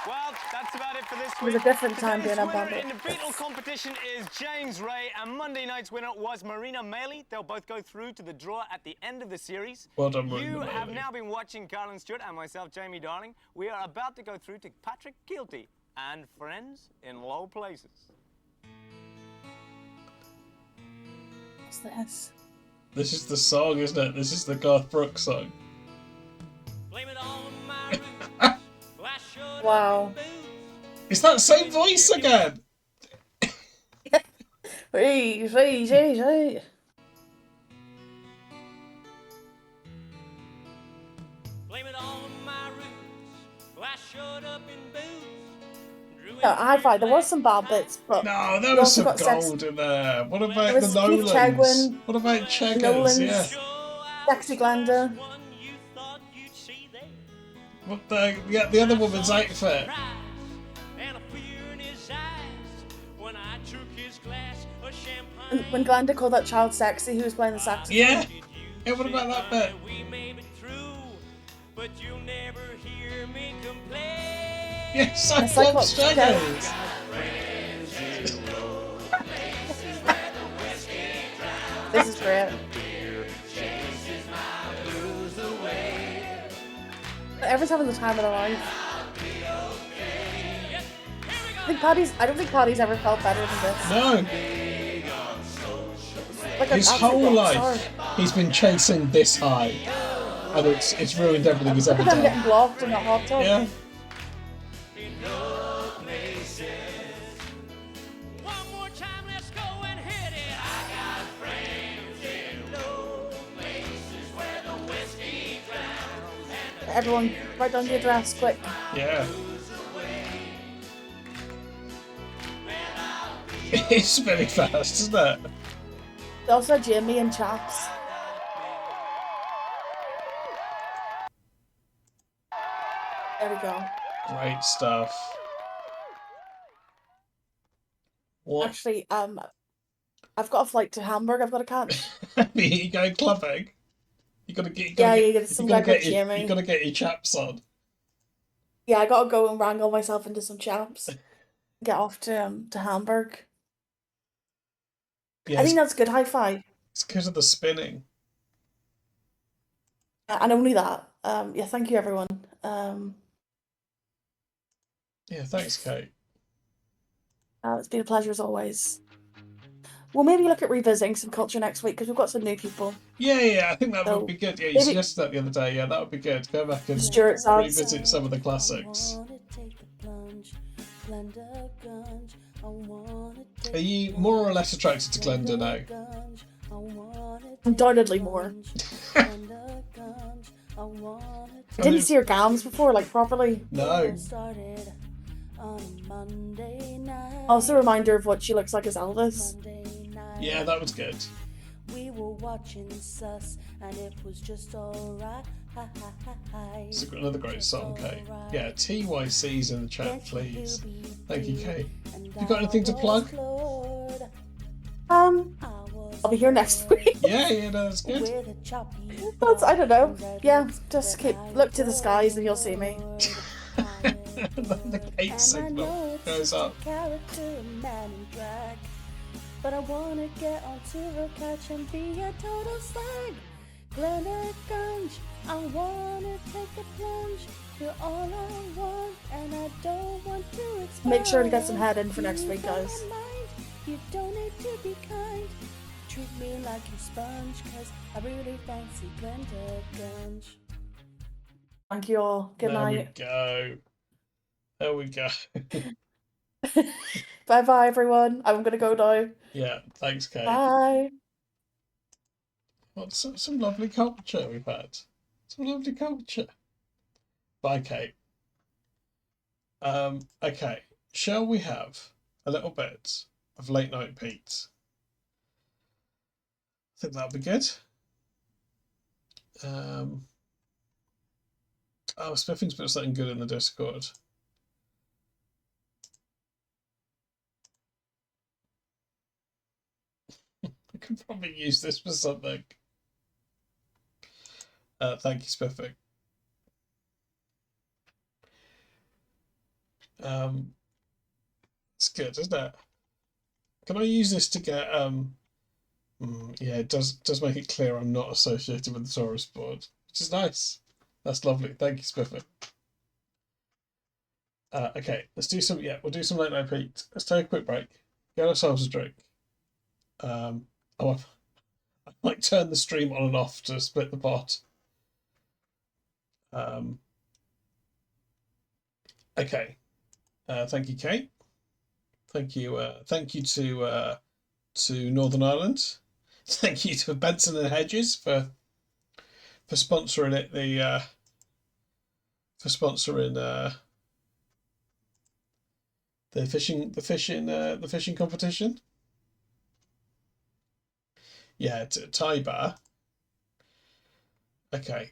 Well, that's about it for this It was week. a different time Today's being a winner bandit. in the Beetle competition is James Ray, and Monday night's winner was Marina Maley. They'll both go through to the draw at the end of the series. Well done, You Marina have Maley. now been watching Garland Stewart and myself, Jamie Darling. We are about to go through to Patrick Kielty and Friends in Low Places. What's this? This is the song, isn't it? This is the Garth Brooks song. Blame it on my Wow. It's that same voice again. Hey. Blame it on my roots. I showed up in boots. No, high five. There was some bad bits, but No, there we was also some got sex- gold in there. What about There the was Keith Nolans? Chegwin, What about Cheggers? Nolans, Yeah. Sexy Glenda. What the other woman's outfit? And when Glenda called that child sexy, who was playing the saxophone? Yeah. Yeah, what about that bit? Yeah, Cyclops Cheggers. This is great. Every time in the time of their life. I don't think Paddy's ever felt better than this. No. Like an His absolute whole rock life, star. he's been chasing this high, and it's ruined everything he's ever Look at them done. getting blocked in the hot tub. Yeah. Everyone, write down the address, quick. Yeah. It's very fast, isn't it? They also had Jamie and Chaps. There we go. Great stuff. What? Actually, I've got a flight to Hamburg. I've got to catch. You going clubbing? You gotta get. Some guy called Jamie. You gotta get your chaps on. Yeah, I gotta go and wrangle myself into some chaps. Get off to Hamburg. Yeah, I think that's good. High five. it's because of the spinning. And only that. Yeah, thank you everyone. Yeah, thanks, Cait. It's been a pleasure as always. We'll maybe look at revisiting some culture next week because we've got some new people. Yeah, I think that So, would be good. Yeah, you maybe- suggested that the other day. Yeah, that would be good. Go back and Stuart Sads. revisit some of the classics. Are you more or less attracted to Glenda now? Undoubtedly more. I didn't see her gams before, like properly. No. Also a reminder of what she looks like as Elvis. Yeah, that was good. We were watching Sus, and it was just alright. It's another great song, Cait. Yeah, TYC's in the chat, please. Thank you, Cait. You got anything to plug? I'll be here next week. Yeah, no, that's good. I don't know. Yeah, just look to the skies and you'll see me. The Cait signal goes up. Character, man in drag. But I wanna get onto her couch and be a total slag. Caitmkearns, I wanna take a plunge. You're all I want, and I don't want to expire. Make sure to get some head in for next week, guys. You don't need to be kind. Treat me like a sponge, cause I really fancy Caitmkearns. Thank you all. Good night. There we go. Bye bye, everyone. I'm gonna go now. Yeah, thanks, Cait. Bye. What some lovely culture we've had. Some lovely culture. Bye, Cait. Okay. Shall we have a little bit of Late Night Pete? I think that'll be good. Oh, Spiffing's put something good in the Discord. I could probably use this for something. Thank you, Spiffing. It's good, isn't it? Can I use this to get yeah, it does make it clear I'm not associated with the Taurus board, which is nice. That's lovely. Thank you, Spiffing. Okay, let's do some. Yeah, we'll do some late night Pete. Let's take a quick break. Get ourselves a drink. I might turn the stream on and off to split the pot. Okay. Thank you, Cait. Thank you to Northern Ireland. Thank you to Benson and Hedges for sponsoring it. For sponsoring the fishing competition. Yeah, Thai bar. Okay.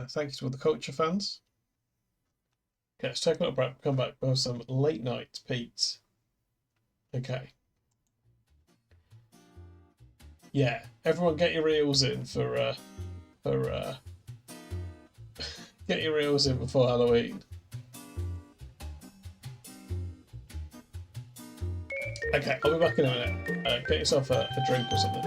Thank you to all the culture fans. Okay, let's take a little break. Come back with some late night Pete. Okay. Yeah, everyone get your reels in for get your reels in before Halloween. Okay, I'll be back in a minute. Get yourself a drink or something.